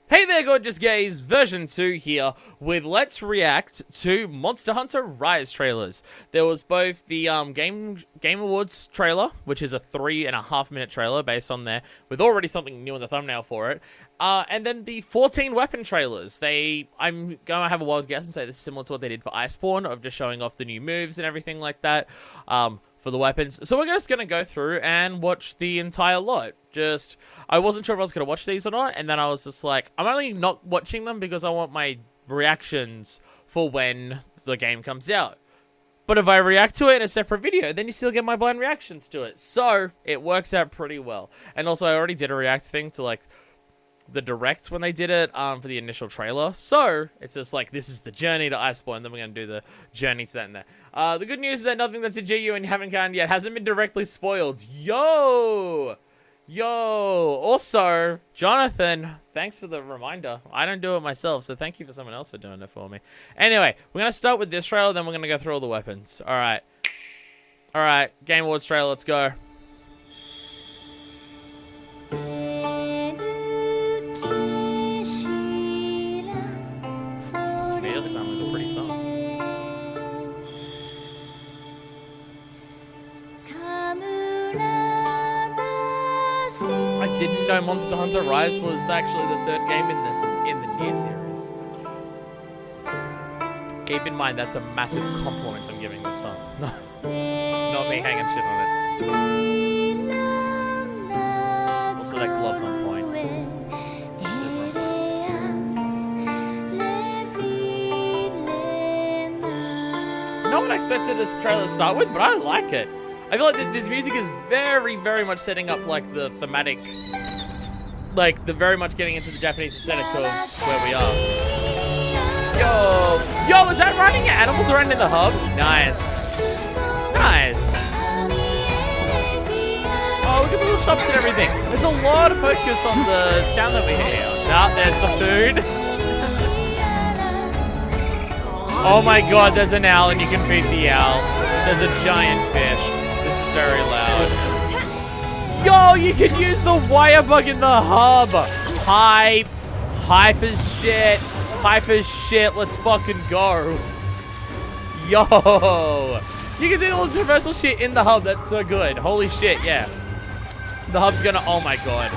Hey there, gorgeous gays, version 2 here with Let's React to Monster Hunter Rise trailers. There was both the Game Awards trailer, which is a 3.5-minute trailer based on there, with already something new in the thumbnail for it, and then the 14 weapon trailers. I'm going to have a wild guess and say this is similar to what they did for Iceborne, of just showing off the new moves and everything like that. For the weapons. So we're just going to go through and watch the entire lot. I wasn't sure if I was going to watch these or not, and then I was just like, I'm only not watching them because I want my reactions for when the game comes out. But if I react to it in a separate video, then you still get my blind reactions to it. So it works out pretty well. And also I already did a react thing to like the direct when they did it for the initial trailer. So it's just like, this is the journey to Iceborne, and then we're going to do the journey to that and that. The good news is that nothing that's in GU and you haven't gotten yet hasn't been directly spoiled. Yo! Also, Jonathan, thanks for the reminder. I don't do it myself, so thank you for someone else for doing it for me. Anyway, we're going to start with this trailer, then we're going to go through all the weapons. Alright, Game Awards trailer, let's go. Immediately sounds like a pretty song. I didn't know Monster Hunter Rise was actually the third game in the new series. Keep in mind that's a massive compliment I'm giving this song. Not me hanging shit on it. Also, that glove's on point. Super on point. No one expected this trailer to start with, but I like it. I feel like this music is very, very much setting up like the thematic, like the very much getting into the Japanese aesthetic of where we are. Yo, is that riding animals around in the hub? Nice. Oh, look at the little shops and everything. There's a lot of focus on the town that we hit here. Ah, there's the food. Oh my god, there's an owl and you can feed the owl. There's a giant fish. This is very loud. Yo, you can use the wire bug in the hub. Hype as shit. Let's fucking go. Yo, you can do all the traversal shit in the hub. That's so good. Holy shit, yeah. The hub's gonna, oh my god.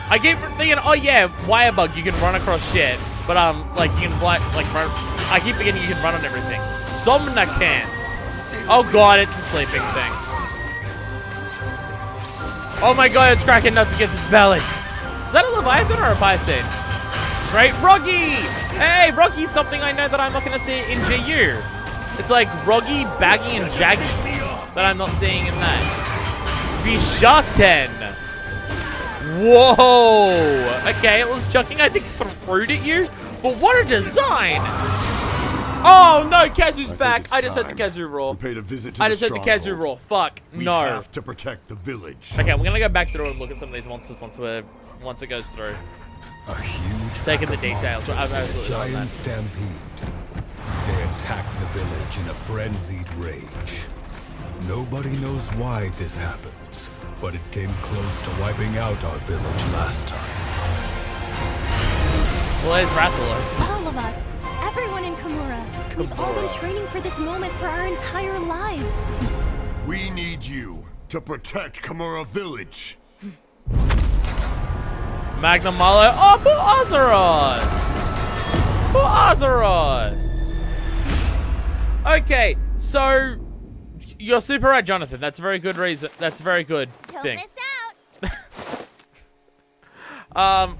I keep thinking, oh yeah, wire bug, you can run across shit. But like you can fly, like run. I keep forgetting you can run on everything. Somna can. Oh god, it's a sleeping thing. Oh my god, it's cracking nuts against its belly. Is that a Leviathan or a Piscine? Great, Roggy! Hey, Roggy's something I know that I'm not going to see in GU. It's like Roggy, Baggy, and Jaggy that I'm not seeing in that. Vishaten. Whoa. Okay, it was chucking, I think, fruit at you. But what a design! Oh no, Kazu's back. I just heard the Kazu roar. I just heard the Kazu roar. Fuck. No. We have to protect the village. Okay, we're gonna go back through and look at some of these monsters once it goes through. A huge taking the details. So I'm absolutely giant stampede. They attack the village in a frenzied rage. Nobody knows why this happens, but it came close to wiping out our village last time. Well, there's Rathalos. All of us. Everyone in Kamura. We've all been training for this moment for our entire lives. We need you to protect Kamura Village. Magnum Malo. Oh, poor Azeroth. Okay, so you're super right, Jonathan. That's a very good reason. That's a very good thing. Don't miss out.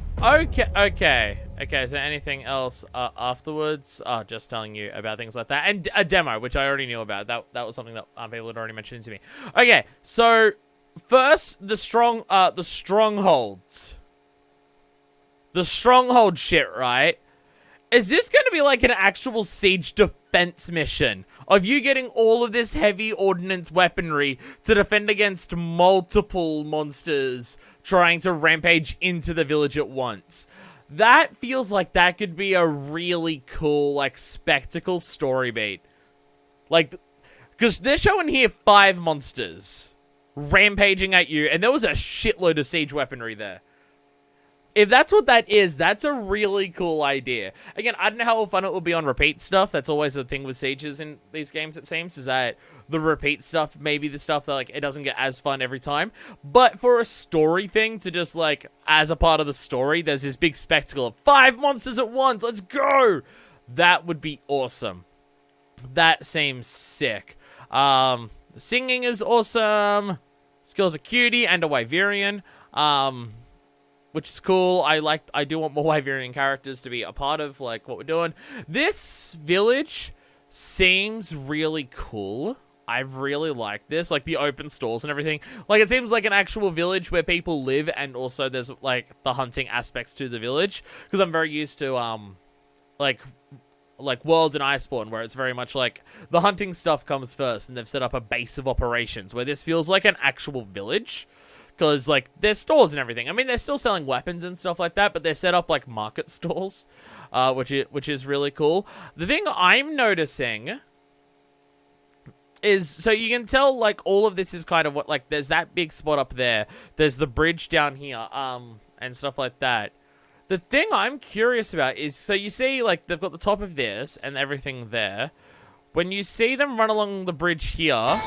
Okay. Is there anything else afterwards? Just telling you about things like that. And a demo, which I already knew about. That was something that people had already mentioned to me. Okay, so first, the strongholds. The stronghold shit, right? Is this going to be like an actual siege defense mission? Of you getting all of this heavy ordnance weaponry to defend against multiple monsters trying to rampage into the village at once? That feels like that could be a really cool, like, spectacle story beat. Like, because they're showing here 5 monsters rampaging at you, and there was a shitload of siege weaponry there. If that's what that is, that's a really cool idea. Again, I don't know how fun it will be on repeat stuff. That's always the thing with sieges in these games, it seems, is that the repeat stuff may be the stuff that, like, it doesn't get as fun every time. But for a story thing to just, like, as a part of the story, there's this big spectacle of 5 monsters at once. Let's go! That would be awesome. That seems sick. Singing is awesome. Skills are cutie and a Wyverian. Which is cool. I do want more Wyverian characters to be a part of, like, what we're doing. This village seems really cool. I really like this, like, the open stalls and everything. Like, it seems like an actual village where people live, and also there's, like, the hunting aspects to the village. Because I'm very used to, like Worlds and Iceborne, where it's very much like the hunting stuff comes first, and they've set up a base of operations, where this feels like an actual village. Because, like, there's stores and everything. I mean, they're still selling weapons and stuff like that, but they're set up like market stalls, which is really cool. The thing I'm noticing is, so you can tell, like, all of this is kind of what, like, there's that big spot up there. There's the bridge down here, and stuff like that. The thing I'm curious about is, so you see, like, they've got the top of this and everything there. When you see them run along the bridge here,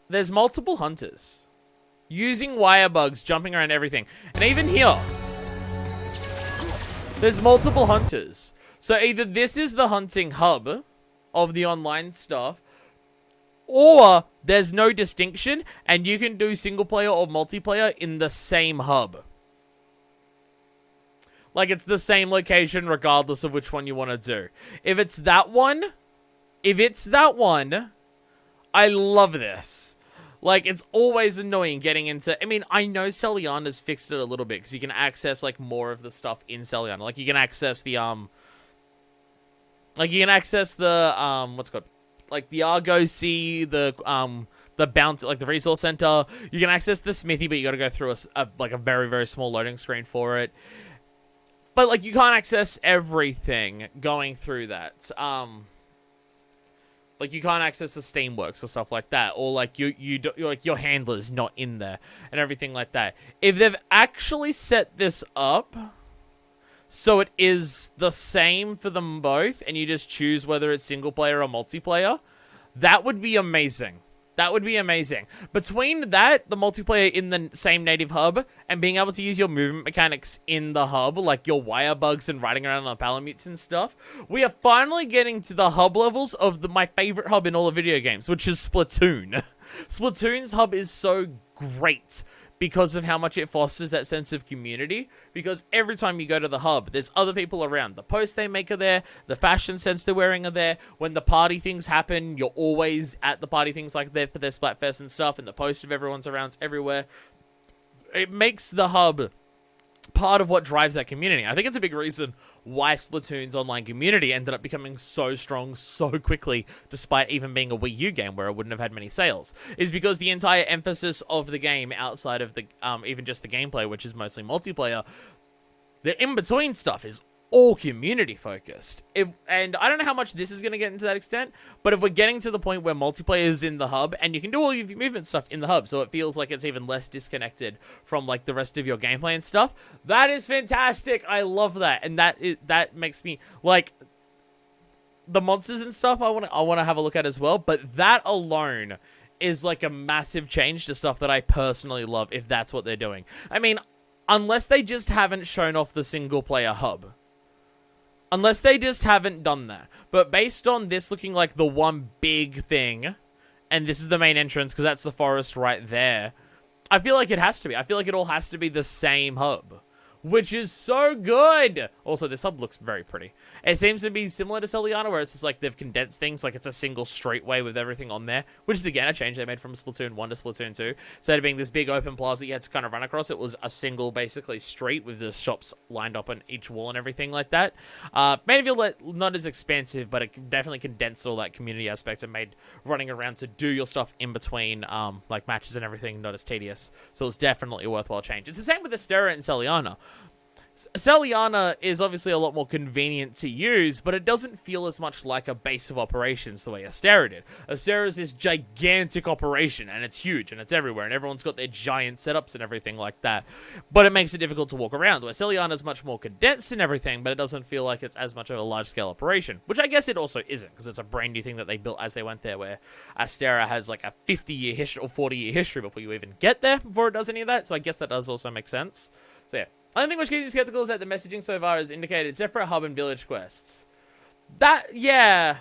there's multiple hunters using wire bugs, jumping around everything. And even here, there's multiple hunters. So either this is the hunting hub of the online stuff, or there's no distinction, and you can do single player or multiplayer in the same hub. Like, it's the same location regardless of which one you want to do. If it's that one, I love this. Like, it's always annoying getting into... I mean, I know Celiana's fixed it a little bit, because you can access, like, more of the stuff in Celiana. Like, you can access the, what's it called? Like, the Argosy, the bounce, like, the resource center. You can access the smithy, but you gotta go through like, a very, very small loading screen for it. But, like, you can't access everything going through that. Like, you can't access the Steamworks or stuff like that. Or, like, like, your handler's not in there and everything like that. If they've actually set this up so it is the same for them both, and you just choose whether it's single player or multiplayer, that would be amazing. That would be amazing. Between that, the multiplayer in the same native hub, and being able to use your movement mechanics in the hub, like your wire bugs and riding around on the palamutes and stuff, we are finally getting to the hub levels of my favorite hub in all of video games, which is Splatoon. Splatoon's hub is so great because of how much it fosters that sense of community, because every time you go to the hub, there's other people around. The posts they make are there, the fashion sense they're wearing are there. When the party things happen, you're always at the party things, like there for their Splatfest and stuff, and the post of everyone's around, it's everywhere. It makes the hub part of what drives that community. I think it's a big reason why Splatoon's online community ended up becoming so strong so quickly, despite even being a Wii U game where it wouldn't have had many sales, is because the entire emphasis of the game, outside of the even just the gameplay, which is mostly multiplayer, the in-between stuff is all community focused. And I don't know how much this is going to get into that extent, but if we're getting to the point where multiplayer is in the hub, and you can do all of your movement stuff in the hub, so it feels like it's even less disconnected from, like, the rest of your gameplay and stuff, that is fantastic. I love that. And that makes me, like, the monsters and stuff I want to have a look at as well, but that alone is, like, a massive change to stuff that I personally love, if that's what they're doing. I mean, unless they just haven't shown off the single player hub. Unless they just haven't done that. But based on this looking like the one big thing, and this is the main entrance, because that's the forest right there, I feel like it has to be. I feel like it all has to be the same hub, which is so good. Also, this hub looks very pretty. It seems to be similar to Celiana, where it's just like they've condensed things, like it's a single straightway with everything on there, which is, again, a change they made from Splatoon 1 to Splatoon 2. Instead of being this big open plaza you had to kind of run across, it was a single, basically, street with the shops lined up on each wall and everything like that. Made it feel not as expansive, but it definitely condensed all that community aspects and made running around to do your stuff in between, like matches and everything, not as tedious. So it's definitely a worthwhile change. It's the same with Astera and Celiana. Celiana is obviously a lot more convenient to use, but it doesn't feel as much like a base of operations the way Astera did. Astera is this gigantic operation, and it's huge, and it's everywhere, and everyone's got their giant setups and everything like that. But it makes it difficult to walk around, where Celiana is much more condensed and everything, but it doesn't feel like it's as much of a large-scale operation, which I guess it also isn't, because it's a brand new thing that they built as they went there, where Astera has like a 50-year history or 40-year history before you even get there, before it does any of that, so I guess that does also make sense. So yeah. Only thing which keeps me skeptical is that the messaging so far has indicated separate hub and village quests. Yeah,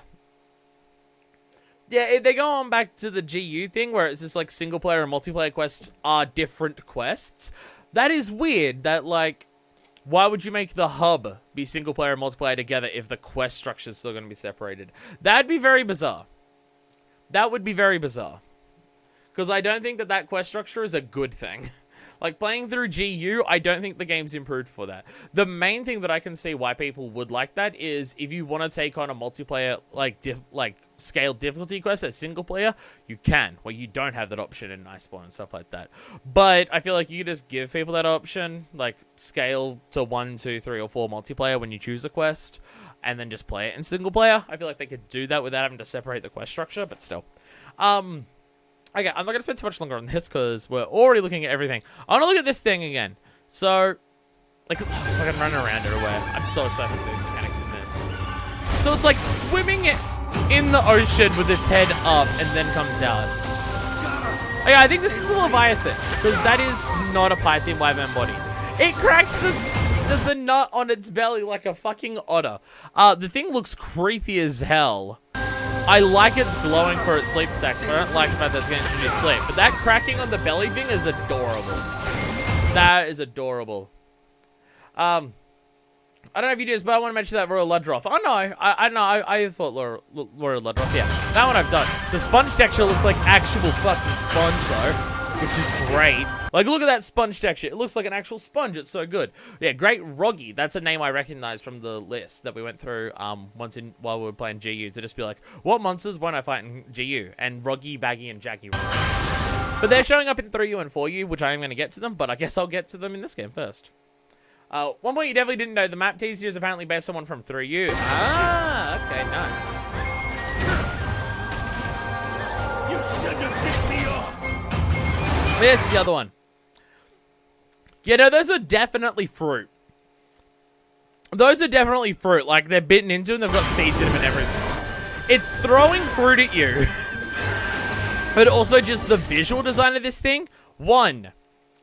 if they go on back to the GU thing, where it's just like single player and multiplayer quests are different quests, that is weird. That, like, why would you make the hub be single player and multiplayer together if the quest structure is still going to be separated? That'd be very bizarre. That would be very bizarre. Because I don't think that that quest structure is a good thing. Like, playing through GU, I don't think the game's improved for that. The main thing that I can see why people would like that is if you want to take on a multiplayer, like scaled difficulty quest as single player, you can. Well, you don't have that option in Iceborne and stuff like that. But I feel like you could just give people that option, like scale to 1, 2, 3, or 4 multiplayer when you choose a quest, and then just play it in single player. I feel like they could do that without having to separate the quest structure, but still. Okay, I'm not going to spend too much longer on this because we're already looking at everything. I want to look at this thing again. So, like, fucking running around everywhere. I'm so excited for the mechanics in this. So it's like swimming in the ocean with its head up and then comes out. Okay, I think this is a Leviathan because that is not a Piscean wyvern body. It cracks the nut on its belly like a fucking otter. The thing looks creepy as hell. I like it's glowing for its sleep stacks, but I don't like the fact that it's going to introduce sleep. But that cracking on the belly thing is adorable. That is adorable. I don't know if you do this, but I want to mention that Royal Ludroth. Oh no, I thought Royal Ludroth. Yeah, that one I've done. The sponge texture looks like actual fucking sponge though, which is great. Like, look at that sponge texture. It looks like an actual sponge. It's so good. Yeah, Great Roggy. That's a name I recognize from the list that we went through while we were playing GU, to just be like, what monsters won't I fight in GU? And Roggy, Baggy, and Jaggy. But they're showing up in 3U and 4U, which I am going to get to them, but I guess I'll get to them in this game first. One point you definitely didn't know, the map teaser is apparently based on one from 3U. Ah, okay, nice. You shouldn't have picked me up. This is the other one. Yeah, no, those are definitely fruit. Those are definitely fruit. Like, they're bitten into and they've got seeds in them and everything. It's throwing fruit at you. But also just the visual design of this thing. 1,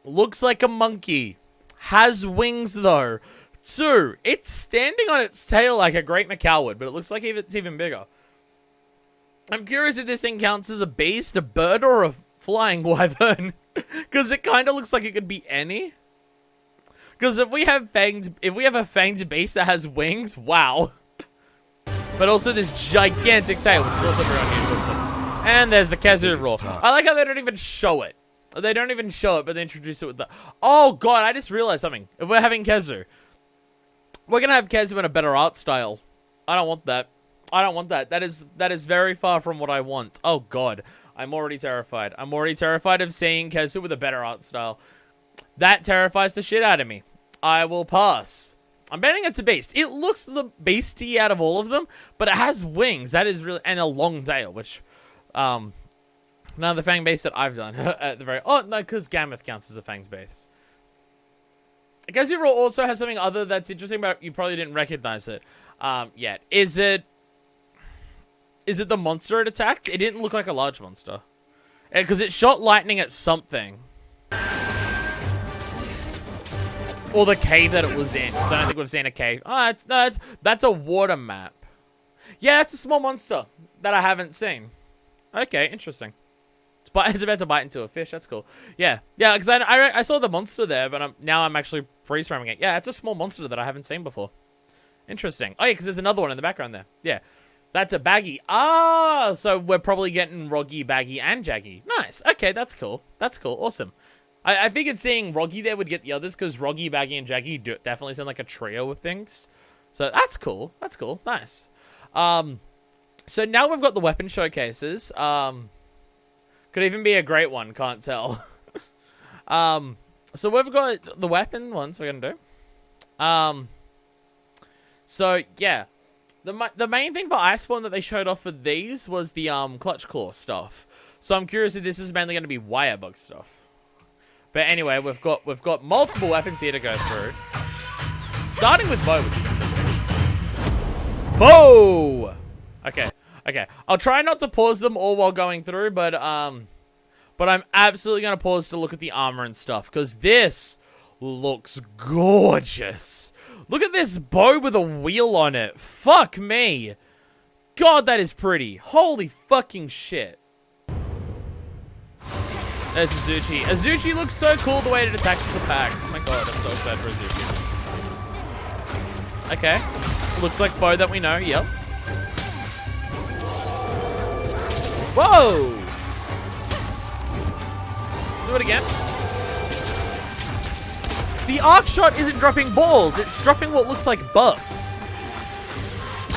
looks like a monkey. Has wings, though. 2, it's standing on its tail like a great Macau would, but it looks like it's even bigger. I'm curious if this thing counts as a beast, a bird, or a flying wyvern. Because it kind of looks like it could be any. Because if we have a fanged beast that has wings, wow. But also this gigantic tail, which is also very unusual. And there's the Kazu roar. I like how they don't even show it. They don't even show it, but they introduce it with the... Oh, God, I just realized something. If we're having Kazu, we're going to have Kazu in a better art style. I don't want that. I don't want that. That is very far from what I want. Oh, God. I'm already terrified. I'm already terrified of seeing Kazu with a better art style. That terrifies the shit out of me. I will pass. I'm betting it's a beast. It looks the beastie out of all of them, but it has wings. That is really... And a long tail, which... none of the fang base that I've done at the very... Oh, no, because Gammoth counts as a fangs base. I guess Roar also has something other that's interesting, but you probably didn't recognize it yet. Is it the monster it attacked? It didn't look like a large monster. Because it shot lightning at something. Or the cave that it was in. Because I don't think we've seen a cave. Oh, that's a water map. Yeah, it's a small monster that I haven't seen. Okay, interesting. It's about to bite into a fish. That's cool. Yeah, because I saw the monster there, but now I'm actually freeze framing it. Yeah, it's a small monster that I haven't seen before. Interesting. Oh, yeah, because there's another one in the background there. Yeah. That's a Baggy. Ah, so we're probably getting Roggy, Baggy, and Jaggy. Nice. Okay, that's cool. That's cool. Awesome. I figured seeing Roggy there would get the others, because Roggy, Baggy, and Jaggy definitely sound like a trio of things. So that's cool. That's cool. Nice. So now we've got the weapon showcases. Could even be a great one. Can't tell. So we've got the weapon ones we're going to do. So yeah, the main thing for Iceborne that they showed off for these was the clutch claw stuff. So I'm curious if this is mainly going to be wire bug stuff. But anyway, we've got multiple weapons here to go through. Starting with bow, which is interesting. Bow. Okay. I'll try not to pause them all while going through, but I'm absolutely gonna pause to look at the armor and stuff because this looks gorgeous. Look at this bow with a wheel on it. Fuck me. God, that is pretty. Holy fucking shit. There's Azuchi. Azuchi looks so cool the way it attacks as a pack. Oh my god, I'm so excited for Azuchi. Okay. Looks like bow that we know, yep. Whoa! Do it again. The arc shot isn't dropping balls, it's dropping what looks like buffs.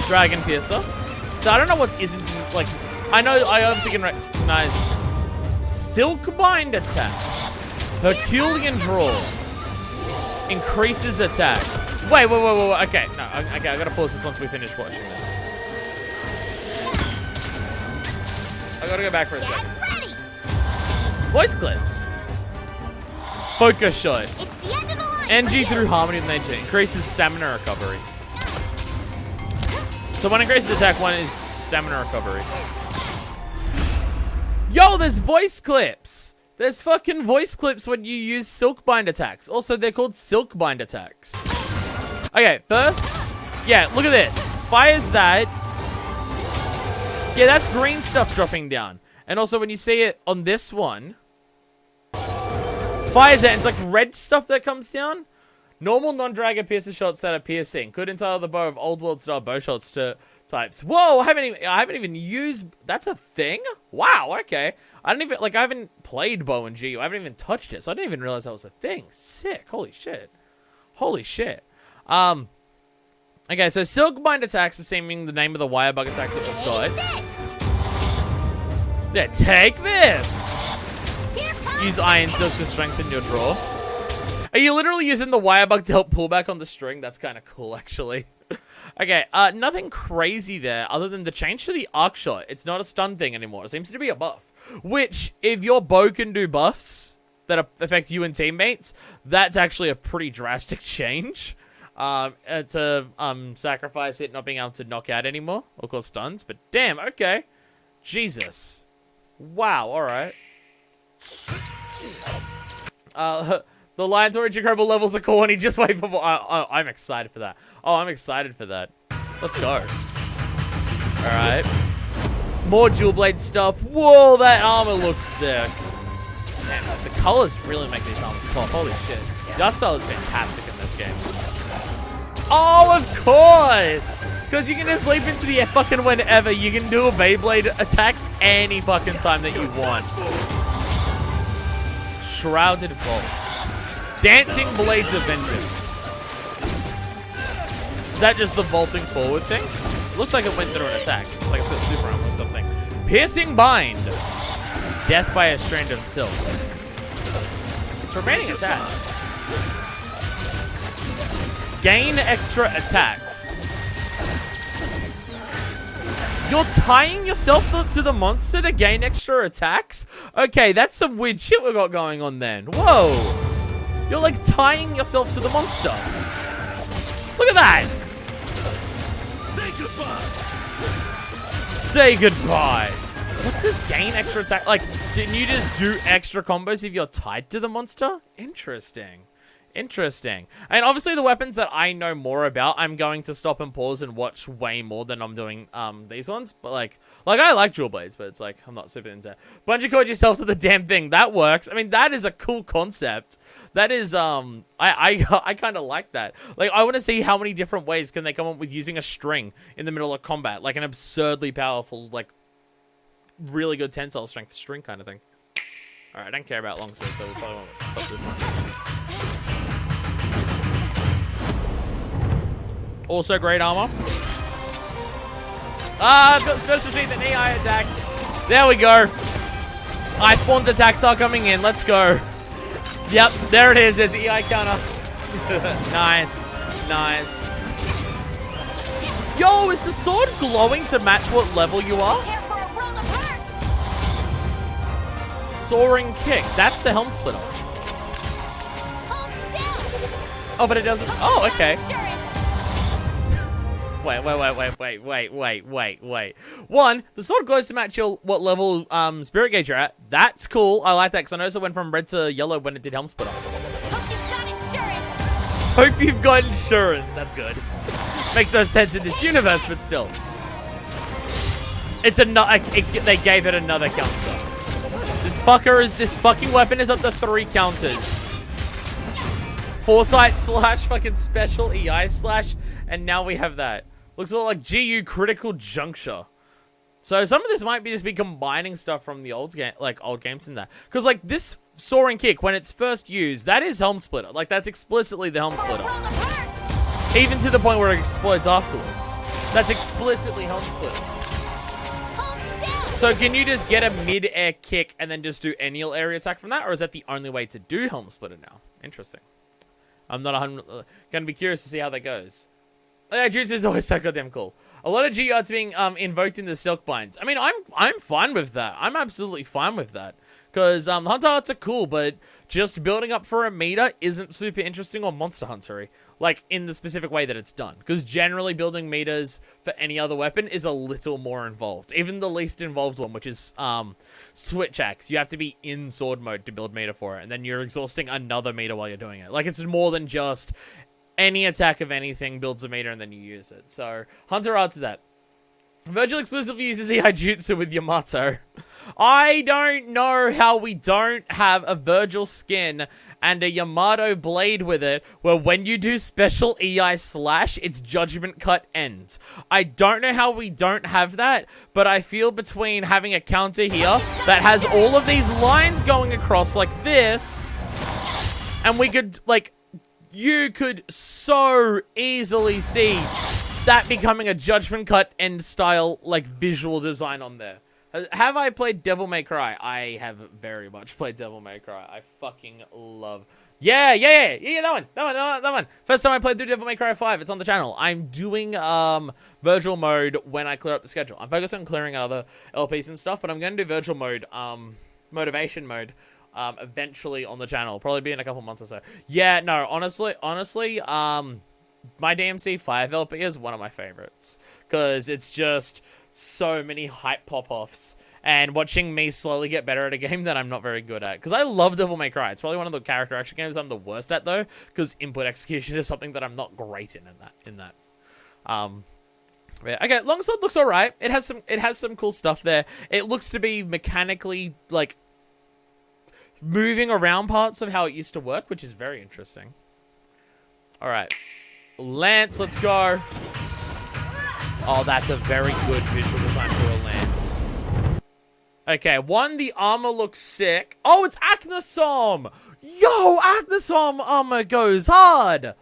Dragon Piercer. So I don't know what isn't, like, I obviously can recognize Silkbind attack. Herculean draw. Increases attack. Wait. Okay, no, okay, I gotta pause this once we finish watching this. I gotta go back for a second. Voice clips. Focus shot. It's the end of the line. NG through harmony with nature. Increases stamina recovery. So one increases attack, one is stamina recovery. Yo, there's voice clips. There's fucking voice clips when you use Silkbind attacks. Also, they're called Silkbind attacks. Okay, first, yeah, look at this. Fires that. Yeah, that's green stuff dropping down. And also, when you see it on this one, fires it, and it's like red stuff that comes down. Normal non-dragger piercer shots that are piercing. Could entitle the bow of old world style bow shots to types. Whoa, I haven't even used. That's a thing? Wow, okay. I haven't played bow and GU. I haven't even touched it, so I didn't even realize that was a thing. Sick. Holy shit. Holy shit. Okay, so Silkbind attacks is seeming the name of the wire bug attacks that we've got. Yeah, take this! Use Iron Silk to strengthen your draw. Are you literally using the wire bug to help pull back on the string? That's kind of cool, actually. Okay, nothing crazy there other than the change to the arc shot. It's not a stun thing anymore. It seems to be a buff. Which, if your bow can do buffs that affect you and teammates, that's actually a pretty drastic change. To sacrifice it not being able to knock out anymore, or cause stuns. But damn, okay. Jesus. Wow, alright. The Lions Orange incredible levels are corny. Just wait for more. I'm excited for that. Oh, I'm excited for that. Let's go. Alright. More dual blade stuff. Whoa, that armor looks sick. Man, the colors really make these armors pop. Holy shit. The art style is fantastic in this game. Oh, of course! Because you can just leap into the air fucking whenever. You can do a Beyblade attack any fucking time that you want. Shrouded Vault. Dancing Blades of Vengeance. Is that just the vaulting forward thing? It looks like it went through an attack. Like it's a super armor or something. Piercing Bind. Death by a strand of silk. It's remaining attached. Gain extra attacks. You're tying yourself to the monster to gain extra attacks? Okay, that's some weird shit we got going on then. Whoa. You're like tying yourself to the monster. Look at that. Say goodbye. Say goodbye. What does gain extra attack? Like, didn't you just do extra combos if you're tied to the monster? Interesting. Interesting. And obviously the weapons that I know more about, I'm going to stop and pause and watch way more than I'm doing these ones. But like I like dual blades, but it's like I'm not super into. Bungee cord yourself to the damn thing. That works. I mean, that is a cool concept. That is I kind of like that. Like I want to see how many different ways can they come up with using a string in the middle of combat, like an absurdly powerful, like really good tensile strength string kind of thing. All right, I don't care about long swords, so we probably won't stop this one. Also great armor. I've got special sheet and EI attacks. There we go. Iceborne's attacks are coming in. Let's go. Yep, there it is. There's the EI counter. Nice. Nice. Yo, is the sword glowing to match what level you are? Prepare for a world of hurt. Soaring kick. That's the helm splitter. Hold still. Oh, but it doesn't. Oh, okay. Insurance. Wait. One, the sword glows to match your what level spirit gauge you're at. That's cool. I like that because I noticed it went from red to yellow when it did helm splitter. Hope you've got insurance. Hope you've got insurance. That's good. Makes no sense in this universe, but still. It's they gave it another counter. This fucking weapon is up to 3 counters. Foresight slash fucking special EI slash, and now we have that. Looks a lot like GU critical juncture. So some of this might be just be combining stuff from the old games in that. Because like this soaring kick, when it's first used, that is helm splitter. Like that's explicitly the helm splitter. Even to the point where it explodes afterwards. That's explicitly helm splitter. So can you just get a mid-air kick and then just do any area attack from that? Or is that the only way to do helm splitter now? Interesting. I'm not gonna be curious to see how that goes. Yeah, Jutsu is always so goddamn cool. A lot of G arts being invoked in the Silkbinds. I mean, I'm fine with that. I'm absolutely fine with that. Because Hunter arts are cool, but just building up for a meter isn't super interesting or Monster Hunter-y. Like, in the specific way that it's done. Because generally building meters for any other weapon is a little more involved. Even the least involved one, which is Switch Axe. You have to be in sword mode to build meter for it. And then you're exhausting another meter while you're doing it. Like, it's more than just any attack of anything builds a meter and then you use it. So, Hunter arts is that. Virgil exclusively uses EI Jutsu with Yamato. I don't know how we don't have a Virgil skin and a Yamato blade with it, where when you do special EI slash, it's Judgment Cut End. I don't know how we don't have that, but I feel between having a counter here that has all of these lines going across like this, and we could, like, you could so easily see that becoming a Judgment Cut End style, like, visual design on there. Have I played Devil May Cry? I have very much played Devil May Cry. I fucking love... Yeah, that one. First time I played through Devil May Cry 5. It's on the channel. I'm doing Virtual mode when I clear up the schedule. I'm focused on clearing other LPs and stuff, but I'm going to do Virtual mode, Motivation mode, eventually on the channel. Probably be in a couple months or so. Yeah, no, honestly, my DMC 5 LP is one of my favorites. Because it's just so many hype pop-offs. And watching me slowly get better at a game that I'm not very good at. Because I love Devil May Cry. It's probably one of the character action games I'm the worst at, though. Because input execution is something that I'm not great in that. Yeah, okay, Longsword looks alright. It has some cool stuff there. It looks to be mechanically, like, moving around parts of how it used to work, which is very interesting. Alright. Lance, let's go. Oh, that's a very good visual design for a lance. Okay, the armor looks sick. Oh, it's Acnosom! Yo, Acnosom armor goes hard!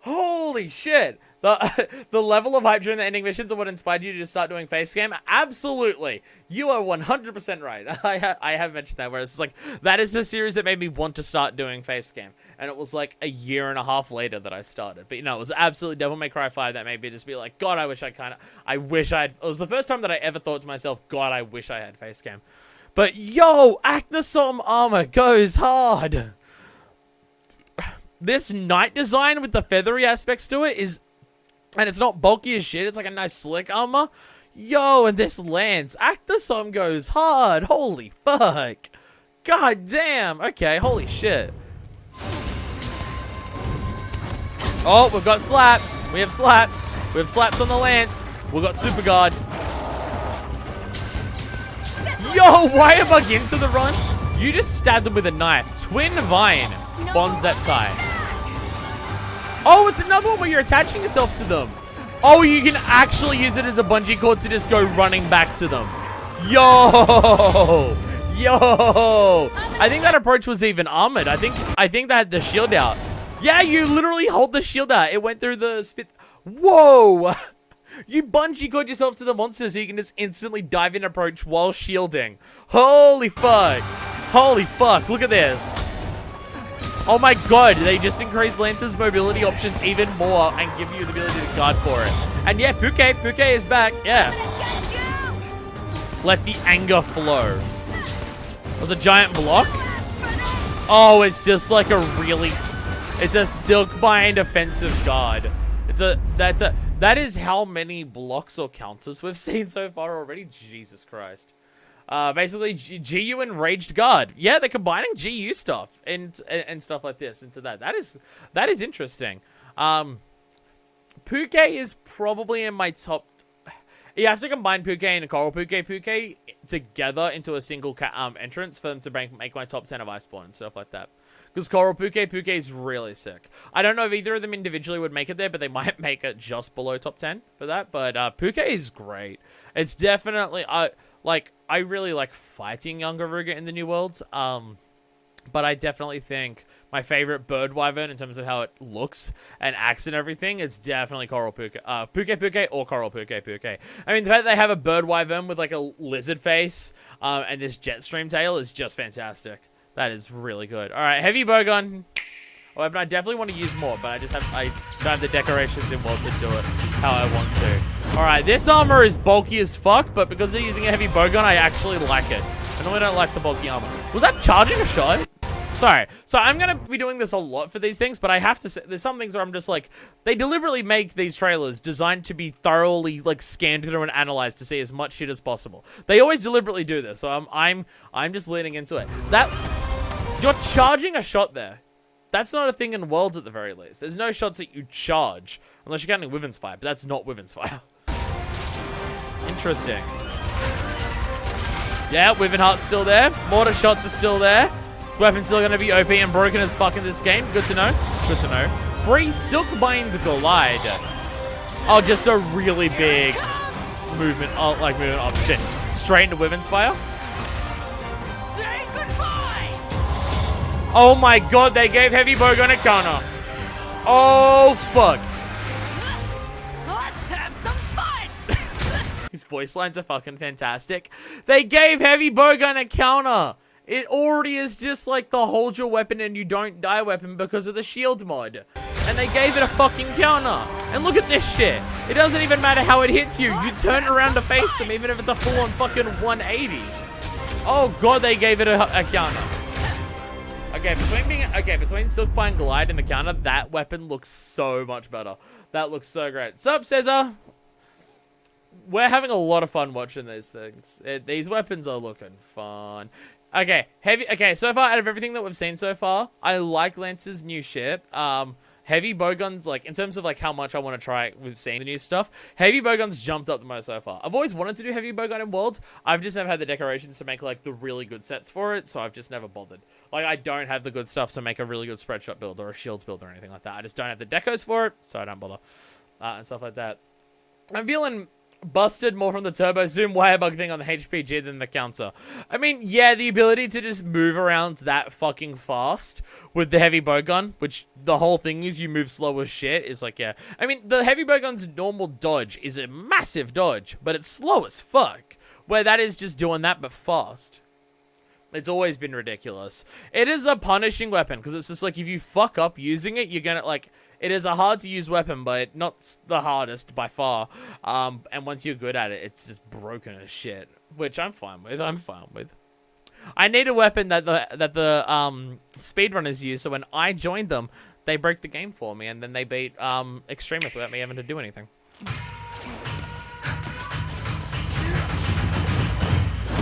Holy shit. The level of hype during the ending missions are what inspired you to start doing face cam? Absolutely. You are 100% right. I have mentioned that, where it's like, that is the series that made me want to start doing face cam. And it was like a year and a half later that I started. But you know, it was absolutely Devil May Cry 5 that made me just be like, God, it was the first time that I ever thought to myself, God, I wish I had face cam. But yo, Acnosom armor goes hard. This knight design with the feathery aspects to it is... And it's not bulky as shit. It's like a nice slick armor. Yo, and this lance. Acnosom goes hard. Holy fuck. God damn. Okay, holy shit. Oh, we've got slaps. We have slaps. We have slaps on the lance. We've got super guard. Yo, wire bug into the run. You just stabbed him with a knife. Twin Vine bonds that tie. Oh, it's another one where you're attaching yourself to them. Oh, you can actually use it as a bungee cord to just go running back to them. Yo! Yo! I think that approach was even armored. I think that had the shield out. Yeah, you literally hold the shield out. It went through the spit. Whoa! You bungee cord yourself to the monster so you can just instantly dive in approach while shielding. Holy fuck. Holy fuck. Look at this. Oh my god, they just increase Lance's mobility options even more and give you the ability to guard for it. And yeah, Puke is back. Yeah. Let the anger flow. Was a giant block? Oh, it's just like a really... It's a Silkbind offensive guard. That is how many blocks or counters we've seen so far already. Jesus Christ. Basically, GU and Raged Guard. Yeah, they're combining GU stuff and stuff like this into that. That is interesting. Puke is probably in my top... You have to combine Puke and Coral Puke together into a single entrance for them to make my top 10 of Iceborne and stuff like that. Because Coral Puke is really sick. I don't know if either of them individually would make it there, but they might make it just below top 10 for that. But Puke is great. It's definitely... I really like fighting younger Ruger in the New Worlds. But I definitely think my favorite bird wyvern in terms of how it looks and acts and everything, it's definitely Coral Puke. Puke or Coral Puke. I mean, the fact that they have a bird wyvern with like a lizard face and this jet stream tail is just fantastic. That is really good. All right, heavy bowgun. Well, I definitely want to use more, but I don't have the decorations in world to do it how I want to. All right, this armor is bulky as fuck, but because they're using a heavy bowgun, I actually like it. I normally don't like the bulky armor. Was that charging a shot? Sorry. So I'm going to be doing this a lot for these things, but I have to say, there's some things where I'm just like, they deliberately make these trailers designed to be thoroughly like scanned through and analyzed to see as much shit as possible. They always deliberately do this, so I'm just leaning into it. You're charging a shot there. That's not a thing in Worlds at the very least. There's no shots that you charge, unless you're counting Wyvern's Fire, but that's not Wyvern's Fire. Interesting. Yeah, Wyvern Heart's still there. Mortar shots are still there. This weapon's still going to be OP and broken as fuck in this game. Good to know. Good to know. Free Silkbind Glide. Oh, just a really big movement option. Straight into Wyvern's Fire. Say goodbye. Oh my god, they gave Heavy Bowgun a counter. Oh, fuck. Let's have some fun. His voice lines are fucking fantastic. They gave Heavy Bowgun a counter. It already is just like the hold your weapon and you don't die weapon because of the shield mod. And they gave it a fucking counter. And look at this shit. It doesn't even matter how it hits you. You turn around to face them even if it's a full-on fucking 180. Oh god, they gave it a counter. Okay, between Silkbind Glide and the counter, that weapon looks so much better. That looks so great. Sup, Cesar? We're having a lot of fun watching these things. These weapons are looking fun. Okay, so far, out of everything that we've seen so far, I like Lance's new shit. Heavy bowguns, like, in terms of, like, how much I want to try with seeing the new stuff, heavy bowguns jumped up the most so far. I've always wanted to do heavy bowgun in Worlds. I've just never had the decorations to make, like, the really good sets for it, so I've just never bothered. Like, I don't have the good stuff to make a really good spread shot build or a shields build or anything like that. I just don't have the decos for it, so I don't bother. And stuff like that. I'm feeling busted more from the turbo zoom wirebug thing on the HPG than the counter. I mean, yeah, the ability to just move around that fucking fast with the heavy bowgun, which the whole thing is you move slow as shit, is like, yeah. I mean, the heavy bowgun's normal dodge is a massive dodge, but it's slow as fuck, where that is just doing that but fast. It's always been ridiculous. It is a punishing weapon, because it's just like, if you fuck up using it, you're gonna, like, it is a hard-to-use weapon, but not the hardest by far. And once you're good at it, it's just broken as shit, which I'm fine with. I need a weapon that the speedrunners use, so when I joined them, they break the game for me, and then they beat Extremist without me having to do anything.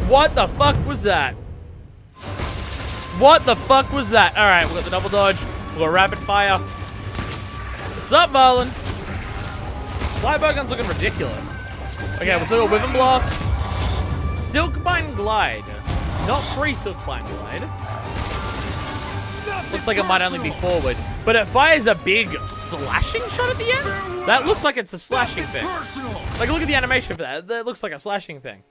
What the fuck was that? What the fuck was that? All right, we got the double dodge. We got rapid fire. What's up, Marlon? Fly bowgun's looking ridiculous. Okay, we'll still got Wyvern Blast. Silkbind Glide. Not free Silkbind Glide. Looks like it might only be forward. But it fires a big slashing shot at the end? That looks like it's a slashing thing. Like, look at the animation for that. That looks like a slashing thing.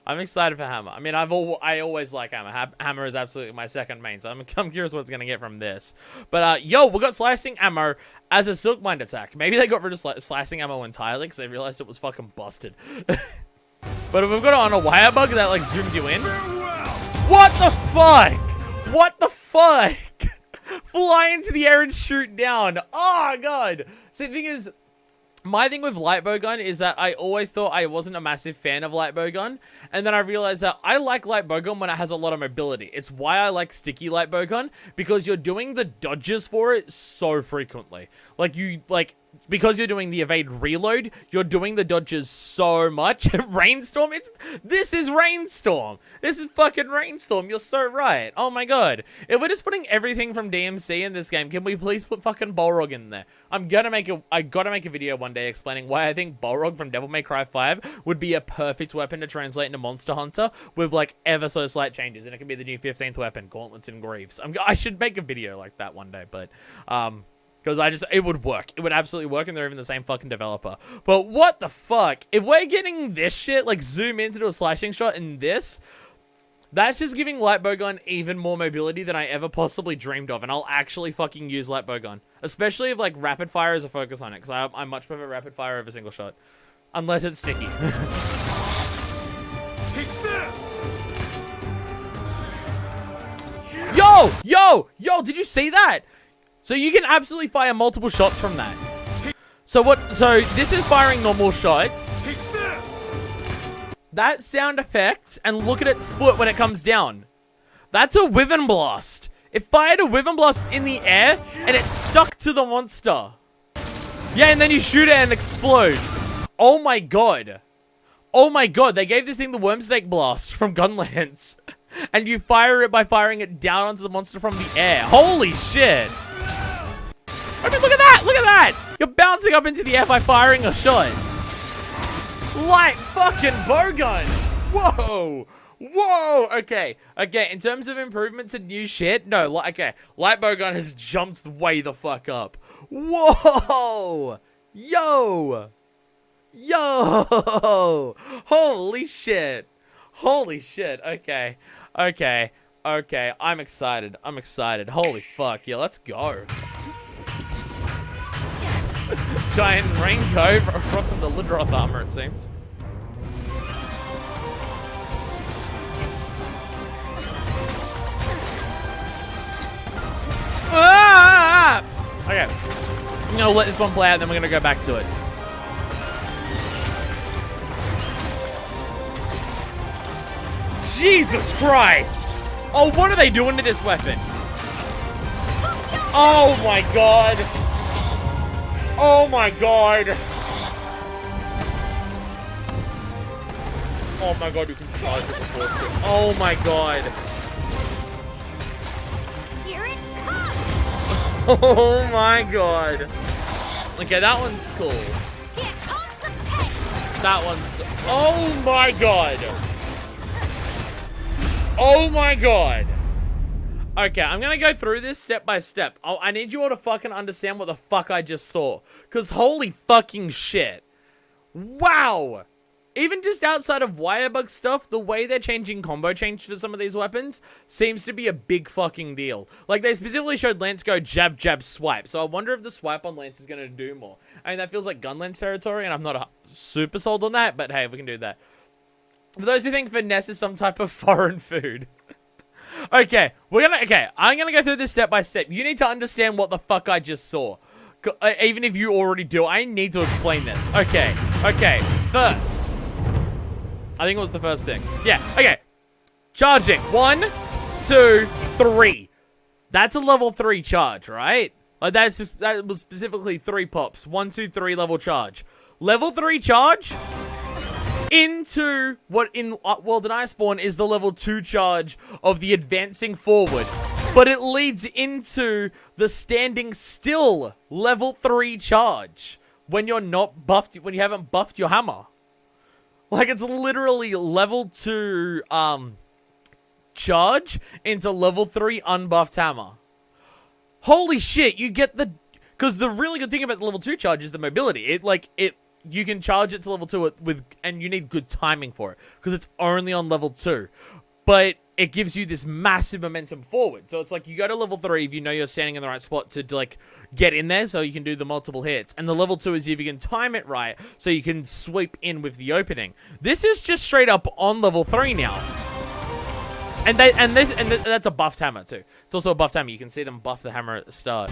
I'm excited for Hammer. I mean, I always like Hammer. Hammer is absolutely my second main, so I'm curious what it's going to get from this. But, yo, we got Slicing Ammo as a Silkbind attack. Maybe they got rid of Slicing Ammo entirely because they realized it was fucking busted. But if we've got it on a wire bug that, like, zooms you in. What the fuck? What the fuck? Fly into the air and shoot down. Oh, God. So the thing is, my thing with light bow gun is that I always thought I wasn't a massive fan of light bow gun, and then I realized that I like light bow gun when it has a lot of mobility. It's why I like sticky light bow gun, because you're doing the dodges for it so frequently. Because you're doing the evade reload, you're doing the dodges so much. Rainstorm, this is Rainstorm. This is fucking Rainstorm. You're so right. Oh my god. If we're just putting everything from DMC in this game, can we please put fucking Balrog in there? I gotta make a video one day explaining why I think Balrog from Devil May Cry 5 would be a perfect weapon to translate into Monster Hunter with like ever so slight changes, and it can be the new 15th weapon, Gauntlets and Greaves. I should make a video like that one day, but because it would work. It would absolutely work, and they're even the same fucking developer. But what the fuck? If we're getting this shit, like zoom in to do a slashing shot in this, that's just giving light bow gun even more mobility than I ever possibly dreamed of, and I'll actually fucking use light bow gun. Especially if like rapid fire is a focus on it, because I much prefer rapid fire over single shot. Unless it's sticky. Take this! Yo, did you see that? So you can absolutely fire multiple shots from that. So this is firing normal shots. Take this! That sound effect, and look at its foot when it comes down. That's a Wyvern Blast. It fired a Wyvern Blast in the air, and it stuck to the monster. Yeah, and then you shoot it and it explodes. Oh my god. Oh my god, they gave this thing the Wormsnake Blast from Gunlance. And you fire it by firing it down onto the monster from the air. Holy shit. I mean, look at that! Look at that! You're bouncing up into the air by firing a shot. Light fucking bowgun! Whoa! Whoa! Okay. Okay, in terms of improvements and new shit, no, okay. Light bowgun has jumped way the fuck up. Whoa! Yo! Yo! Holy shit. Holy shit. Okay. Okay. Okay. I'm excited. I'm excited. Holy fuck. Yeah, let's go. Giant raincoat from the Lidroth armor, it seems. Ah! Okay. I'm gonna let this one play out, and then we're gonna go back to it. Jesus Christ! Oh, what are they doing to this weapon? Oh my god! Oh my god! Oh my god, you can charge it before too. Oh my god! Here it comes! Oh my god! Okay, that one's cool. Here comes the pace! That one's... Oh my god! Oh my god! Okay, I'm gonna go through this step by step. I need you all to fucking understand what the fuck I just saw. Because holy fucking shit. Wow! Even just outside of wirebug stuff, the way they're changing combo change for some of these weapons seems to be a big fucking deal. Like, they specifically showed Lance go jab, jab, swipe. So I wonder if the swipe on Lance is gonna do more. I mean, that feels like Gunlance territory, and I'm not super sold on that, but hey, we can do that. For those who think finesse is some type of foreign food. Okay, I'm gonna go through this step by step. You need to understand what the fuck I just saw. Even if you already do, I need to explain this. Okay, first. I think it was the first thing. Yeah, okay. Charging. 1, 2, 3. That's a level 3 charge, right? Like, that was specifically 3 pops. 1, 2, 3 level charge. Level 3 charge into what in World and Iceborne is the level 2 charge of the advancing forward. But it leads into the standing still level 3 charge when you're not buffed, when you haven't buffed your hammer. Like, it's literally level 2 charge into level 3 unbuffed hammer. Holy shit, you get the... Because the really good thing about the level 2 charge is the mobility. You can charge it to level 2 and you need good timing for it. Because it's only on level 2. But it gives you this massive momentum forward. So it's like you go to level 3 if you know you're standing in the right spot to like get in there so you can do the multiple hits. And the level 2 is if you can time it right so you can sweep in with the opening. This is just straight up on level 3 now. And that's a buffed hammer too. It's also a buffed hammer. You can see them buff the hammer at the start.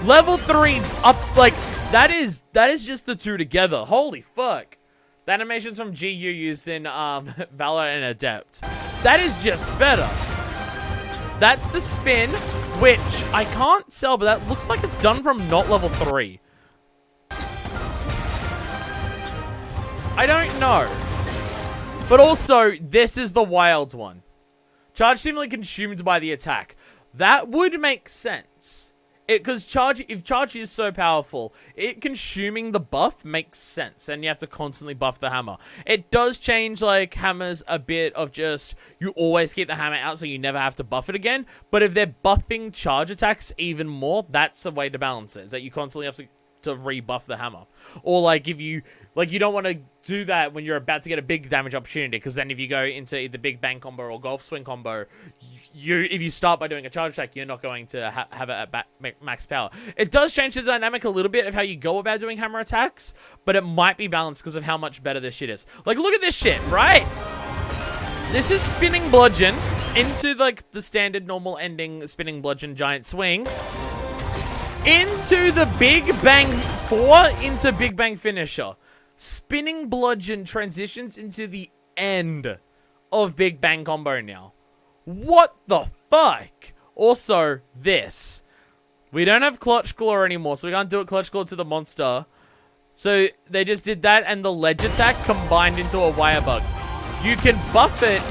Level 3 up, like, that is just the two together. Holy fuck. The animation's from GU used in Valor and Adept. That is just better. That's the spin, which I can't tell, but that looks like it's done from not level 3. I don't know. But also, this is the wild one. Charge seemingly consumed by the attack. That would make sense. Because if charge is so powerful, it consuming the buff makes sense. And you have to constantly buff the hammer. It does change, like, hammers a bit of just, you always keep the hammer out so you never have to buff it again. But if they're buffing charge attacks even more, that's a way to balance it. Is that you constantly have to rebuff the hammer. Or, like, if you... Like, you don't want to do that when you're about to get a big damage opportunity, because then if you go into either big bang combo or golf swing combo, if you start by doing a charge attack, you're not going to have it at max power. It does change the dynamic a little bit of how you go about doing hammer attacks, but it might be balanced because of how much better this shit is. Like, look at this shit, right? This is spinning bludgeon into, like, the standard normal ending spinning bludgeon giant swing. Into the Big Bang 4 into Big Bang Finisher. Spinning bludgeon transitions into the end of Big Bang combo now. What the fuck? Also, this. We don't have Clutch Claw anymore, so we can't do it Clutch Claw to the monster. So they just did that and the ledge attack combined into a wire bug. You can buff it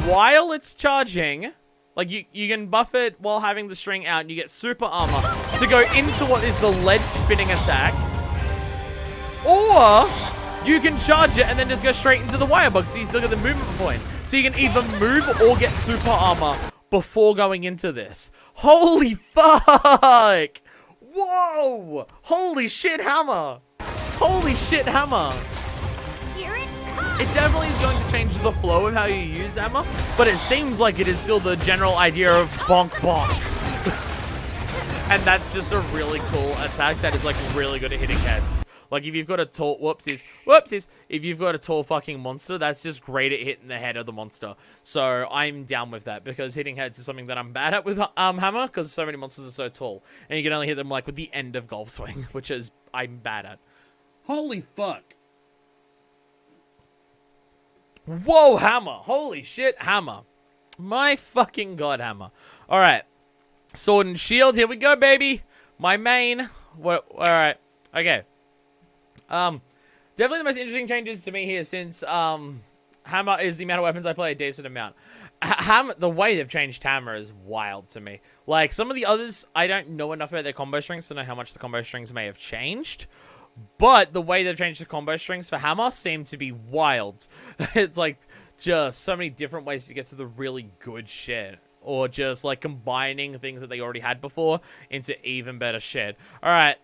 while it's charging. Like, you can buff it while having the string out and you get super armor to go into what is the ledge spinning attack. Or you can charge it and then just go straight into the wire bug, so you still get the movement point. So you can either move or get super armor before going into this. Holy fuck! Whoa! Holy shit, hammer! Holy shit, hammer! Here it comes! It definitely is going to change the flow of how you use hammer, but it seems like it is still the general idea of bonk bonk. And that's just a really cool attack that is, like, really good at hitting heads. Like, if you've got a tall... Whoopsies. If you've got a tall fucking monster, that's just great at hitting the head of the monster. So, I'm down with that, because hitting heads is something that I'm bad at with hammer, because so many monsters are so tall. And you can only hit them, like, with the end of golf swing, which is... I'm bad at. Holy fuck. Whoa, hammer. Holy shit, hammer. My fucking god, hammer. Alright. Sword and shield. Here we go, baby. My main. Alright. Okay. Definitely the most interesting changes to me here, since hammer is the amount of weapons I play a decent amount. Hammer, the way they've changed hammer is wild to me. Like, some of the others, I don't know enough about their combo strings to know how much the combo strings may have changed. But the way they've changed the combo strings for hammer seem to be wild. It's like just so many different ways to get to the really good shit. Or just like combining things that they already had before into even better shit. Alright.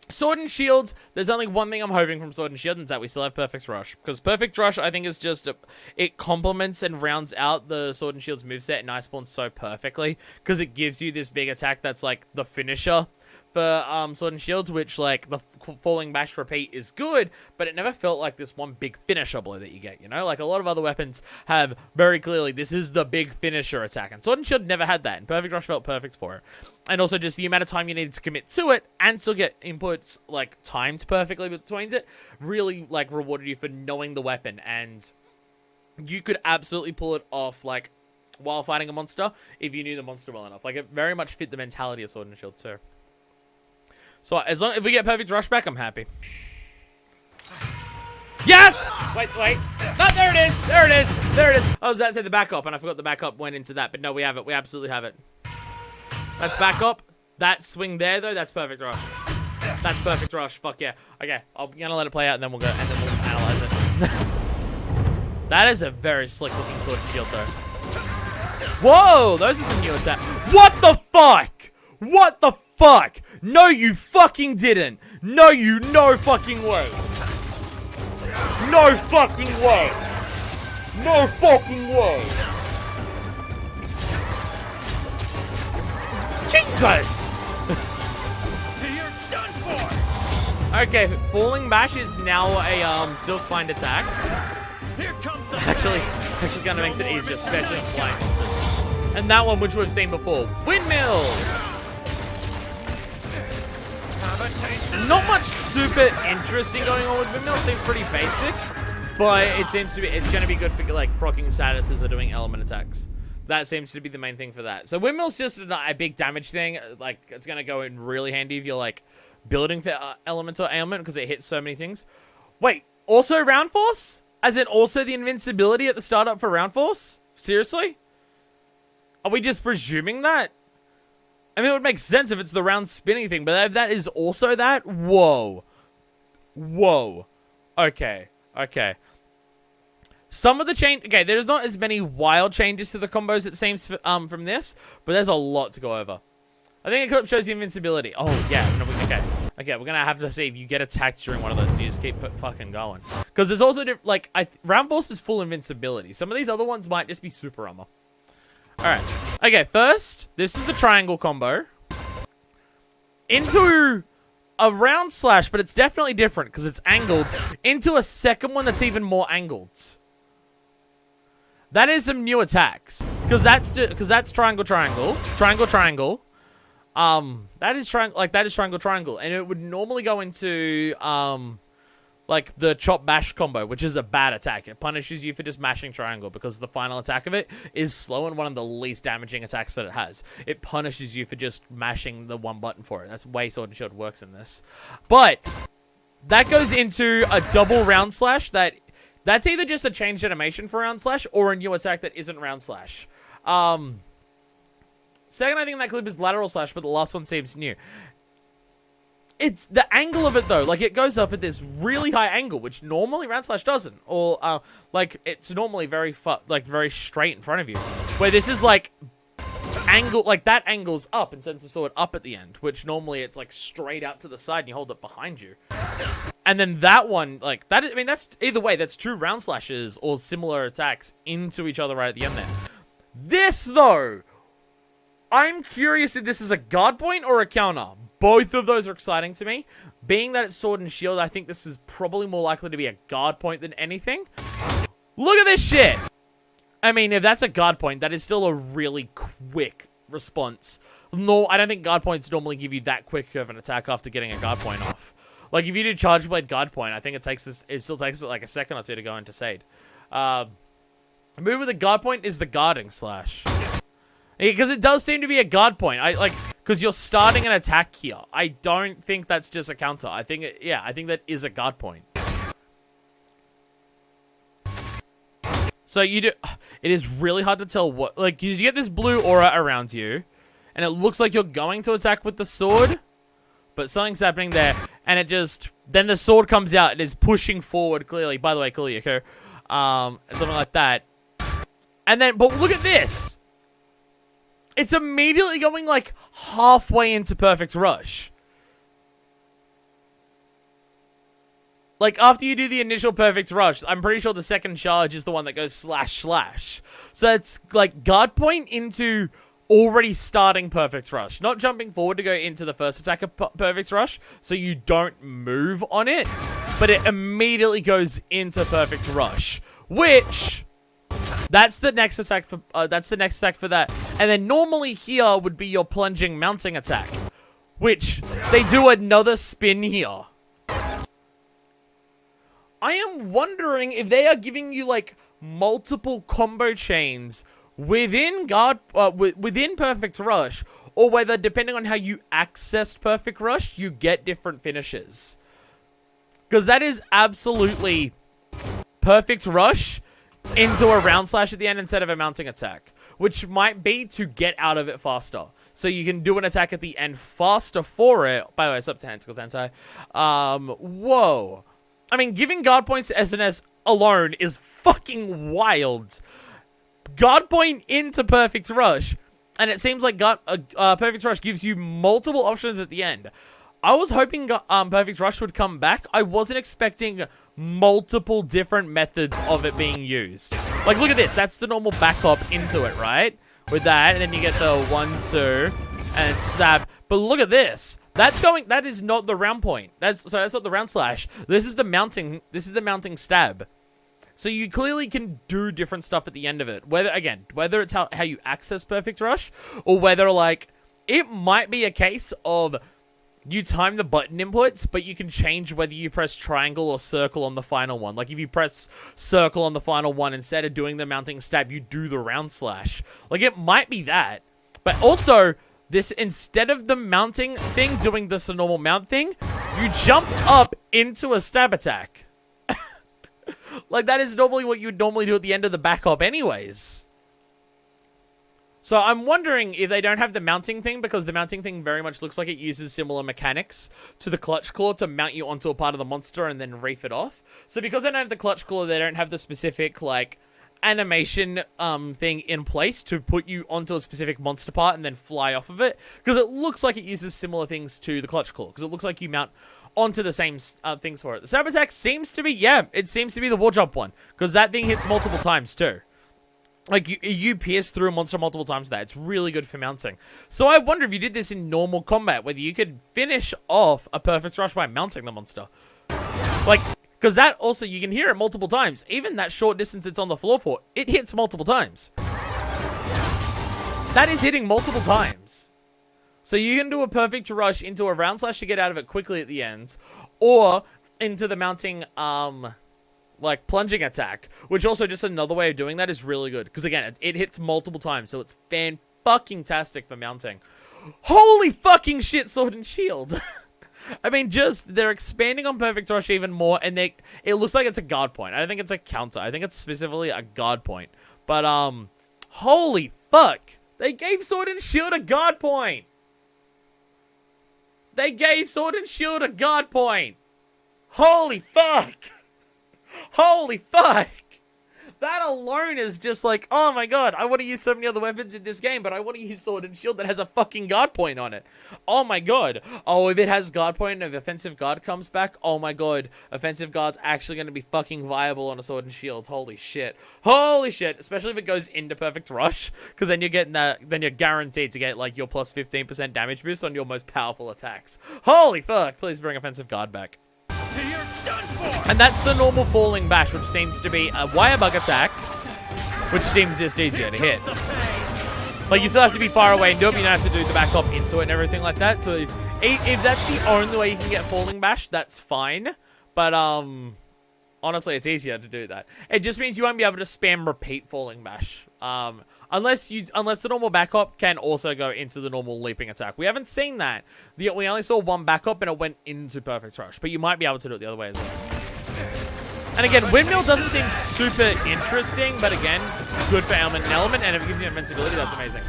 Sword and Shield, there's only one thing I'm hoping from Sword and Shield, and it's that we still have Perfect Rush. Because Perfect Rush, I think, is just... it complements and rounds out the Sword and Shield's moveset and Iceborne so perfectly. Because it gives you this big attack that's, like, the finisher for Sword and Shield, which, like, the Falling Bash Repeat is good, but it never felt like this one big finisher blow that you get, you know? Like, a lot of other weapons have very clearly, this is the big finisher attack, and Sword and Shield never had that, and Perfect Rush felt perfect for it. And also just the amount of time you needed to commit to it, and still get inputs, like, timed perfectly between it, really, like, rewarded you for knowing the weapon, and you could absolutely pull it off, like, while fighting a monster, if you knew the monster well enough. Like, it very much fit the mentality of Sword and Shield, too. So, as long if we get Perfect Rush back, I'm happy. Yes! Wait. No, there it is! There it is! There it is! I was about to say the backup, and I forgot the backup went into that. But no, we have it. We absolutely have it. That's backup. That swing there, though, that's Perfect Rush. That's Perfect Rush. Fuck yeah. Okay, I'm gonna let it play out, and then we'll analyze it. That is a very slick-looking Sword and Shield, though. Whoa! Those are some new attacks. What the fuck? What the fuck? No, you fucking didn't. No, you no fucking way. No fucking way. No fucking way. Jesus! You're done for! Okay, Falling Bash is now a Silkbind attack. Here comes the Actually kind of makes it easier, especially on flying monsters. And that one, which we've seen before. Windmill! Not much super interesting going on with Windmill. Seems pretty basic. But it seems to be, it's going to be good for like proccing statuses or doing element attacks. That seems to be the main thing for that. So Windmill's just a big damage thing. Like, it's going to go in really handy if you're like building for element or ailment because it hits so many things. Wait, also Round Force? As in also the invincibility at the startup for Round Force? Seriously? Are we just presuming that? I mean, it would make sense if it's the round spinning thing, but if that is also that, whoa. Whoa. Okay. Okay. Some of the change... Okay, there's not as many wild changes to the combos, it seems, from this, but there's a lot to go over. I think Eclipse shows the invincibility. Oh, yeah. No, okay. Okay, we're going to have to see if you get attacked during one of those and you just keep fucking going. Because there's also, like, Round Force is full invincibility. Some of these other ones might just be super armor. Alright. Okay, first, this is the triangle combo. Into a round slash, but it's definitely different because it's angled. Into a second one that's even more angled. That is some new attacks. Because that's triangle, triangle. Triangle, triangle. That is triangle, triangle. And it would normally go into, like the chop bash combo, which is a bad attack. It punishes you for just mashing triangle because the final attack of it is slow and one of the least damaging attacks that it has. It punishes you for just mashing the one button for it. That's way Sword and Shield works in this. But that goes into a double round slash that's either just a changed animation for round slash or a new attack that isn't round slash. Second, I think in that clip is lateral slash, but the last one seems new. It's the angle of it though, like it goes up at this really high angle, which normally round slash doesn't, or like it's normally very straight in front of you. Where this is like angle, like that angle's up and sends the sword up at the end, which normally it's like straight out to the side and you hold it behind you. And then that one, like that, I mean that's either way, that's two round slashes or similar attacks into each other right at the end there. This though, I'm curious if this is a guard point or a counter. Both of those are exciting to me. Being that it's sword and shield, I think this is probably more likely to be a guard point than anything. Look at this shit! I mean, if that's a guard point, that is still a really quick response. No, I don't think guard points normally give you that quick of an attack after getting a guard point off. Like, if you do Charge Blade guard point, I think it still takes it like a second or two to go into Sade. Move with a guard point is the guarding slash. Because it does seem to be a guard point. Because you're starting an attack here. I don't think that's just a counter. I think that is a guard point. So you do, it is really hard to tell what, like, you get this blue aura around you, and it looks like you're going to attack with the sword, but something's happening there, and it just, then the sword comes out and is pushing forward clearly. By the way, clearly, okay? Something like that. And then, but look at this! It's immediately going, like, halfway into Perfect Rush. Like, after you do the initial Perfect Rush, I'm pretty sure the second charge is the one that goes slash slash. So it's, like, guard point into already starting Perfect Rush. Not jumping forward to go into the first attack of Perfect Rush, so you don't move on it. But it immediately goes into Perfect Rush. Which... That's the next attack for that. And then normally here would be your plunging mounting attack, which they do another spin here. I am wondering if they are giving you like multiple combo chains within within Perfect Rush, or whether depending on how you accessed Perfect Rush, you get different finishes. Because that is absolutely Perfect Rush into a round slash at the end instead of a mounting attack, which might be to get out of it faster. So you can do an attack at the end faster for it. By the way, it's up to Tentacle Tensei. Whoa. I mean, giving guard points to SNS alone is fucking wild. Guard point into Perfect Rush, and it seems like Perfect Rush gives you multiple options at the end. I was hoping Perfect Rush would come back. I wasn't expecting multiple different methods of it being used. Like, look at this. That's the normal back hop into it, right? With that, and then you get the 1-2 and stab. But look at this. That is not the round point. That's not the round slash. This is the mounting stab. So you clearly can do different stuff at the end of it. Whether it's how you access Perfect Rush, or whether, like, it might be a case of you time the button inputs, but you can change whether you press triangle or circle on the final one. Like, if you press circle on the final one, instead of doing the mounting stab, you do the round slash. Like, it might be that. But also, this, instead of the mounting thing doing this a normal mount thing, you jump up into a stab attack. Like, that is normally what you would normally do at the end of the back hop anyways. So I'm wondering if they don't have the mounting thing, because the mounting thing very much looks like it uses similar mechanics to the clutch claw to mount you onto a part of the monster and then reef it off. So because they don't have the clutch claw, they don't have the specific, like, animation thing in place to put you onto a specific monster part and then fly off of it. Because it looks like it uses similar things to the clutch claw. Because it looks like you mount onto the same things for it. The stab attack seems to be, it seems to be the wall jump one. Because that thing hits multiple times too. Like, you pierce through a monster multiple times with that. It's really good for mounting. So I wonder if you did this in normal combat, whether you could finish off a Perfect Rush by mounting the monster. Like, because that also, you can hear it multiple times. Even that short distance it's on the floor for, it hits multiple times. That is hitting multiple times. So you can do a Perfect Rush into a round slash to get out of it quickly at the ends, or into the mounting, like, plunging attack, which also just another way of doing that is really good. Because, again, it hits multiple times, so it's fan-fucking-tastic for mounting. Holy fucking shit, Sword and Shield! I mean, just, they're expanding on Perfect Rush even more, and it looks like it's a guard point. I don't think it's a counter. I think it's specifically a guard point. But, holy fuck! They gave Sword and Shield a guard point! They gave Sword and Shield a guard point! Holy fuck! Holy fuck! That alone is just like, oh my god, I want to use so many other weapons in this game, but I want to use Sword and Shield that has a fucking guard point on it. Oh my god. Oh, if it has guard point and if offensive guard comes back, oh my god, offensive guard's actually going to be fucking viable on a Sword and Shield. Holy shit. Holy shit. Especially if it goes into Perfect Rush, because then you're getting that, then you're guaranteed to get, like, your plus 15% damage boost on your most powerful attacks. Holy fuck. Please bring offensive guard back. You're done for. And that's the normal falling bash, which seems to be a wire bug attack, which seems just easier to hit. Like, you still have to be far away and do it, but you don't have to do the back hop into it and everything like that. So if that's the only way you can get falling bash, that's fine. But honestly, it's easier to do that. It just means you won't be able to spam repeat falling bash. Unless the normal back hop can also go into the normal leaping attack. We haven't seen that. We only saw one back hop and it went into Perfect Rush. But you might be able to do it the other way as well. And again, Windmill doesn't seem super interesting, but again, good for element and element, and if it gives you invincibility, that's amazing.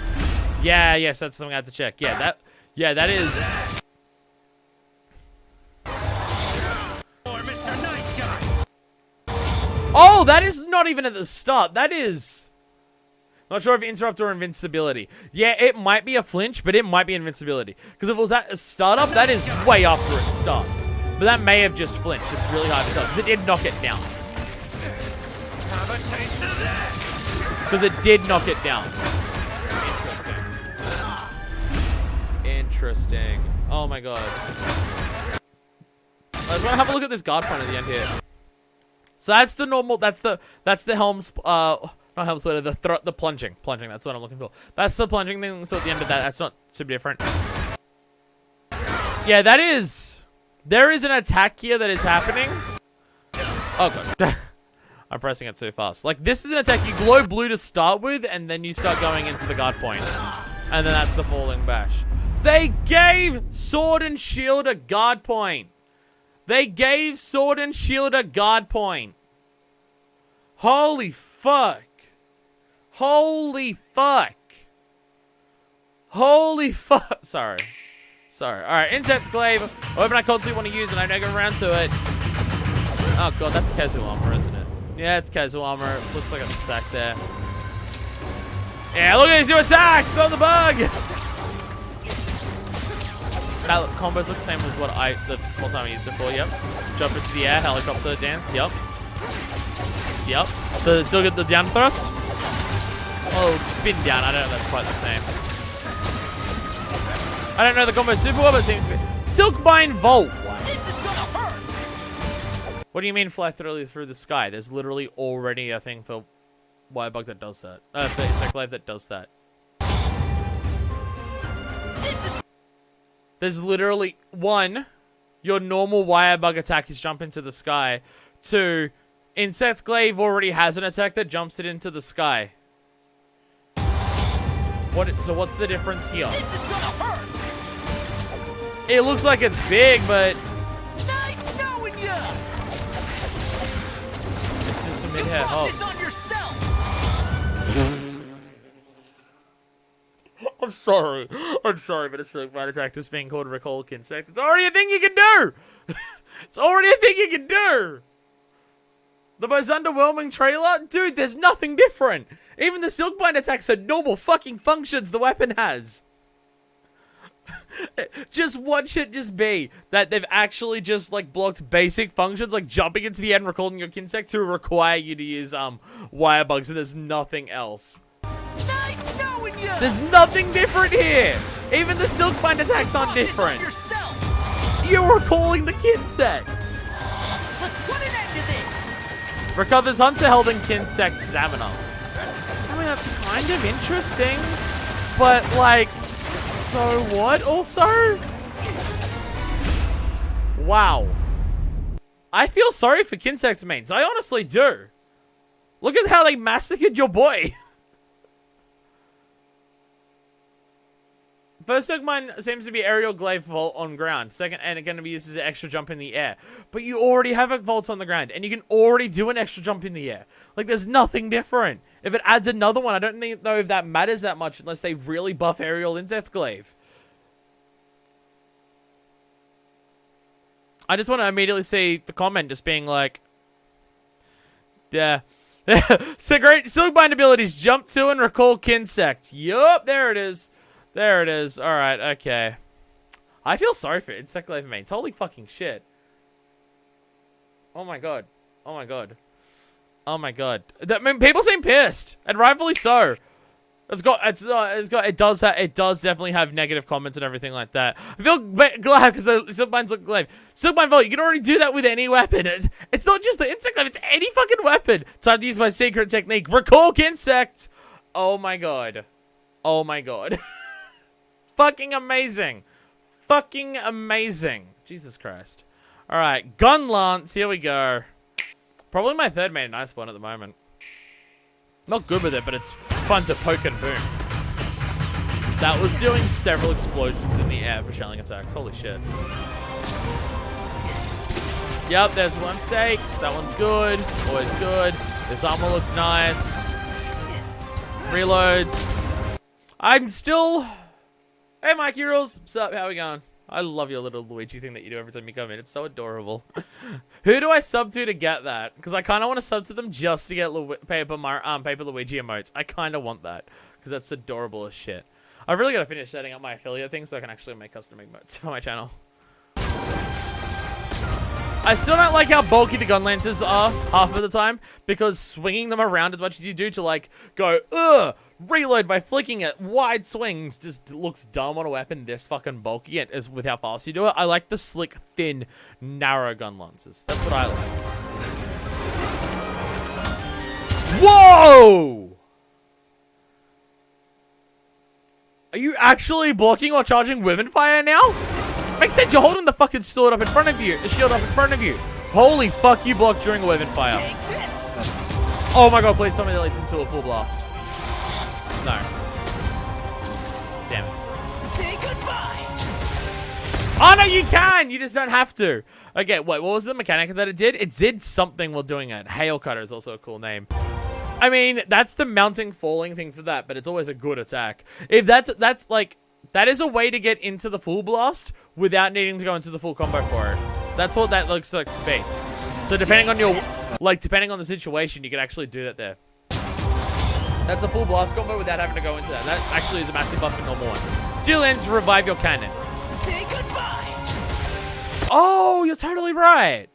Yeah, yes, that's something I have to check. Yeah, that is. Mr. Nice Guy. Oh, that is not even at the start. That is. Not sure if interrupt or invincibility. Yeah, it might be a flinch, but it might be invincibility. Because if it was at a startup, that is way after it starts. But that may have just flinched. It's really hard to tell. Because it did knock it down. Have a taste of this. Because it did knock it down. Interesting. Interesting. Oh my god. I just want to have a look at this guard point at the end here. So that's the normal, that's the helms, not helm splitter, the plunging. Plunging, that's what I'm looking for. That's the plunging thing, so at the end of that, that's not super different. Yeah, that is. There is an attack here that is happening. Oh, god. I'm pressing it too fast. Like, this is an attack. You glow blue to start with, and then you start going into the guard point. And then that's the falling bash. They gave Sword and Shield a guard point. They gave Sword and Shield a guard point. Holy fuck. Holy fuck. Holy fuck. Sorry. Alright, Incense Glaive. Weapon I constantly want to use and I don't get around to it. Oh god, that's Kezu armor, isn't it? Yeah, it's Kezu armor. It looks like a sack there. Yeah, look at these new attacks! Throw the bug! That combos look the same as what the small time I used it for, yep. Jump into the air, helicopter dance, yep. Yep. Still get the down thrust? Oh, spin down, I don't know if that's quite the same. I don't know the combo super well, but it seems to be. Silkbind Vault. This is gonna hurt. What do you mean fly through the sky? There's literally already a thing for Wirebug that does that. For Insect Glaive that does that. There's literally, 1, your normal Wirebug attack is jump into the sky. 2, Insect Glaive already has an attack that jumps it into the sky. So what's the difference here? This is gonna hurt. It looks like it's big, but Nice knowing ya. it's just a mid-air hop. Focus on yourself. I'm sorry, but a Silkbind attack is being called Recall Insect. It's already a thing you can do! It's already a thing you can do! The most underwhelming trailer? Dude, there's nothing different! Even the Silkbind attacks are normal fucking functions the weapon has! Just watch it just be that they've actually just, like, blocked basic functions, like jumping into the air and recalling your Kinsect to require you to use, Wirebugs, and there's nothing else. Nice knowing ya. There's nothing different here! Even the Silkbind attacks aren't different! Yourself. You're recalling the Kinsect! Let's put an end to this. Recovers Hunter held in Kinsect stamina. I mean, that's kind of interesting, but, like, so what also? Wow. I feel sorry for Kinsect's mains. I honestly do. Look at how they massacred your boy. First Silkbind seems to be aerial glaive vault on ground. Second, and it's going to be used as an extra jump in the air. But you already have a vault on the ground, and you can already do an extra jump in the air. Like, there's nothing different. If it adds another one, I don't know if that matters that much unless they really buff aerial insect glaive. I just want to immediately see the comment just being like, yeah. So great Silkbind abilities, jump to and recall Kinsect. Yup, there it is. There it is. Alright, okay. I feel sorry for Insect Glaive mains. Holy fucking shit. Oh my god. Oh my god. Oh my god. I mean, people seem pissed. And rightfully so. It does definitely have negative comments and everything like that. I feel glad because the Silkbind's look glaive. Silkbind Vault, you can already do that with any weapon. It's not just the Insect Glaive, it's any fucking weapon. Time to use my secret technique. Recall Insect. Oh my god. Oh my god. Fucking amazing. Fucking amazing. Jesus Christ. Alright, Gun Lance. Here we go. Probably my third main nice one at the moment. Not good with it, but it's fun to poke and boom. That was doing several explosions in the air for shelling attacks. Holy shit. Yep, there's Worm Steak. That one's good. Always good. This armor looks nice. Reloads. I'm still... Hey, Mikey Rules. What's up? How we going? I love your little Luigi thing that you do every time you come in. It's so adorable. Who do I sub to get that? Because I kind of want to sub to them just to get Paper Luigi emotes. I kind of want that. Because that's adorable as shit. I've really got to finish setting up my affiliate thing so I can actually make custom emotes for my channel. I still don't like how bulky the gun lances are half of the time. Because swinging them around as much as you do to, like, go, ugh! Reload by flicking it wide swings just looks dumb on a weapon this fucking bulky as with how fast you do it. I like the slick, thin, narrow gun lances. That's what I like. Whoa! Are you actually blocking or charging weapon fire now? Makes sense. You're holding the fucking sword up in front of you. The shield up in front of you. Holy fuck! You blocked during a weapon fire. Take this. Oh my god! Please tell me that leads into a full blast. No. Damn it. Say goodbye. Oh, no, you can! You just don't have to. Okay, wait, what was the mechanic that it did? It did something while doing it. Hail Cutter is also a cool name. I mean, that's the mounting falling thing for that, but it's always a good attack. If that's like, that is a way to get into the full blast without needing to go into the full combo for it. That's what that looks like to be. So depending on your, like, depending on the situation, you can actually do that there. That's a full blast combo without having to go into that. That actually is a massive buff for normal one. Steel ends to revive your cannon. Say goodbye. Oh, you're totally right.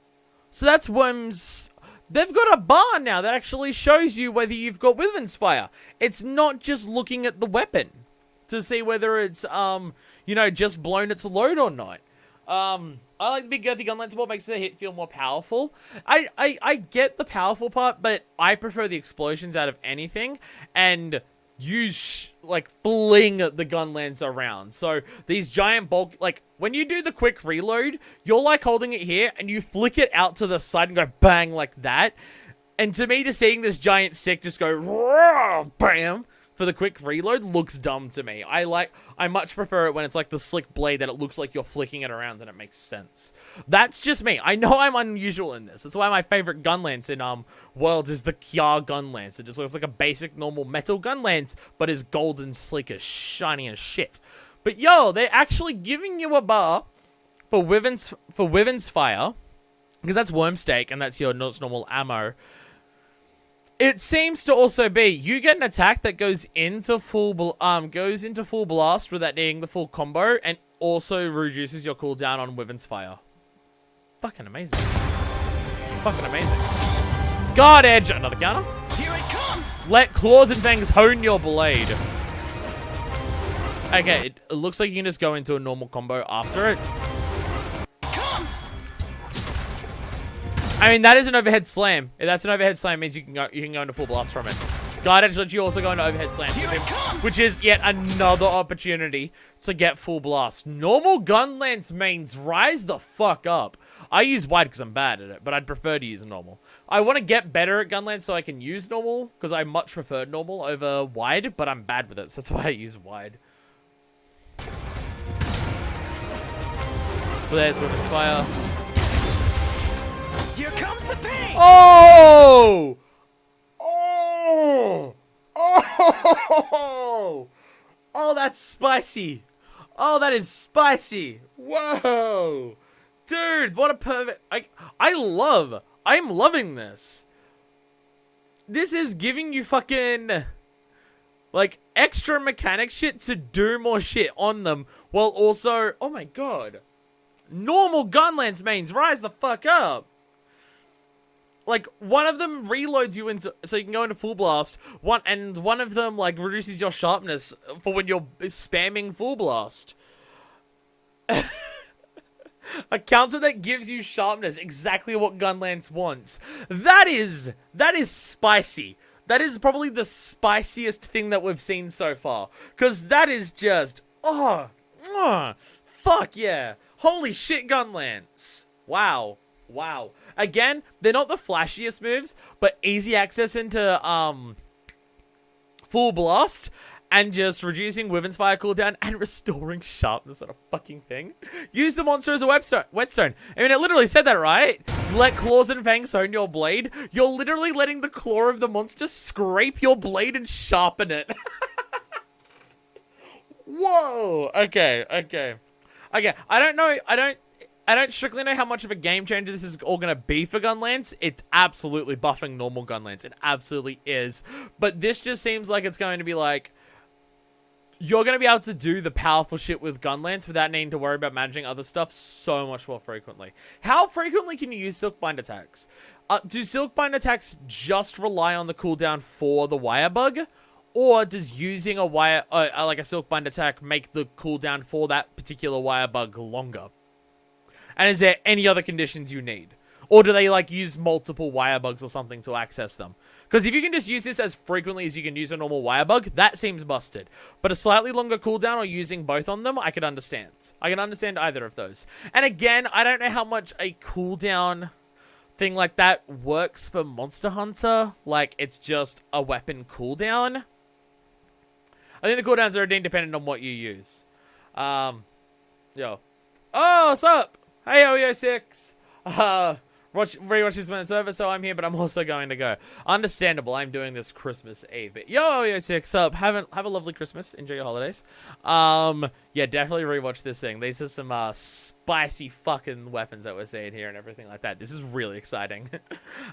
So that's Worms. They've got a bar now that actually shows you whether you've got Wyvern's Fire. It's not just looking at the weapon to see whether it's, you know, just blown its load or not. I like the big girthy gun lance. What makes the hit feel more powerful. I get the powerful part, but I prefer the explosions out of anything. And you like fling the gun lance around. So these giant bulk, like when you do the quick reload, you're like holding it here and you flick it out to the side and go bang like that. And to me, just seeing this giant stick just go bam for the quick reload looks dumb to me. I much prefer it when it's like the slick blade that it looks like you're flicking it around and it makes sense. That's just me. I know I'm unusual in this. That's why my favorite gun lance in Worlds is the Kya gun lance. It just looks like a basic normal metal gun lance, but is golden, sleek, as shiny as shit. But yo, they're actually giving you a bar for Wyvern's Fire, because that's Wormstake and that's your normal ammo. It seems to also be you get an attack that goes into full blast without needing the full combo, and also reduces your cooldown on Wyvern's Fire. Fucking amazing. Fucking amazing. Guard Edge, another counter. Here it comes. Let claws and fangs hone your blade. Okay, it looks like you can just go into a normal combo after it. I mean, that is an overhead slam. If that's an overhead slam, it means you can go into full blast from it. Guard Edge lets you also go into overhead slam with him, which is yet another opportunity to get full blast. Normal gun lance mains rise the fuck up. I use wide because I'm bad at it, but I'd prefer to use normal. I want to get better at gun lance so I can use normal, because I much prefer normal over wide, but I'm bad with it, so that's why I use wide. Well, there's Wyvern's Fire. Here comes the pain! Oh! Oh! Oh! Oh, that's spicy. Oh, that is spicy. Whoa. Dude, what a perfect... I'm loving this. This is giving you fucking... like, extra mechanic shit to do more shit on them, while also... oh my god. Normal gun lance mains, rise the fuck up. Like, one of them reloads you into, so you can go into full blast. One of them, like, reduces your sharpness for when you're spamming full blast. A counter that gives you sharpness, exactly what Gunlance wants. That is spicy. That is probably the spiciest thing that we've seen so far. Because that is just, fuck yeah. Holy shit, Gunlance. Wow. Wow. Again, they're not the flashiest moves, but easy access into full blast and just reducing Wyvern's Fire cooldown and restoring sharpness on a fucking thing. Use the monster as a whetstone. I mean, it literally said that, right? Let claws and fangs hone your blade. You're literally letting the claw of the monster scrape your blade and sharpen it. Whoa. Okay. I don't strictly know how much of a game changer this is all going to be for Gunlance. It's absolutely buffing normal Gunlance. It absolutely is. But this just seems like it's going to be like... you're going to be able to do the powerful shit with Gunlance without needing to worry about managing other stuff so much more frequently. How frequently can you use Silkbind attacks? Do Silkbind attacks just rely on the cooldown for the wire bug? Or does using a wire, like a Silkbind attack, make the cooldown for that particular wire bug longer? And is there any other conditions you need? Or do they, like, use multiple wire bugs or something to access them? Because if you can just use this as frequently as you can use a normal wire bug, that seems busted. But a slightly longer cooldown or using both on them, I could understand. I can understand either of those. And again, I don't know how much a cooldown thing like that works for Monster Hunter. Like, it's just a weapon cooldown. I think the cooldowns are indeed dependent on what you use. Yo. Oh, what's up? Hey, OYO6. Rewatch this when it's over, so I'm here, but I'm also going to go. Understandable, I'm doing this Christmas Eve. Yo, OYO6, up. Have a lovely Christmas. Enjoy your holidays. Yeah, definitely rewatch this thing. These are some spicy fucking weapons that we're seeing here and everything like that. This is really exciting.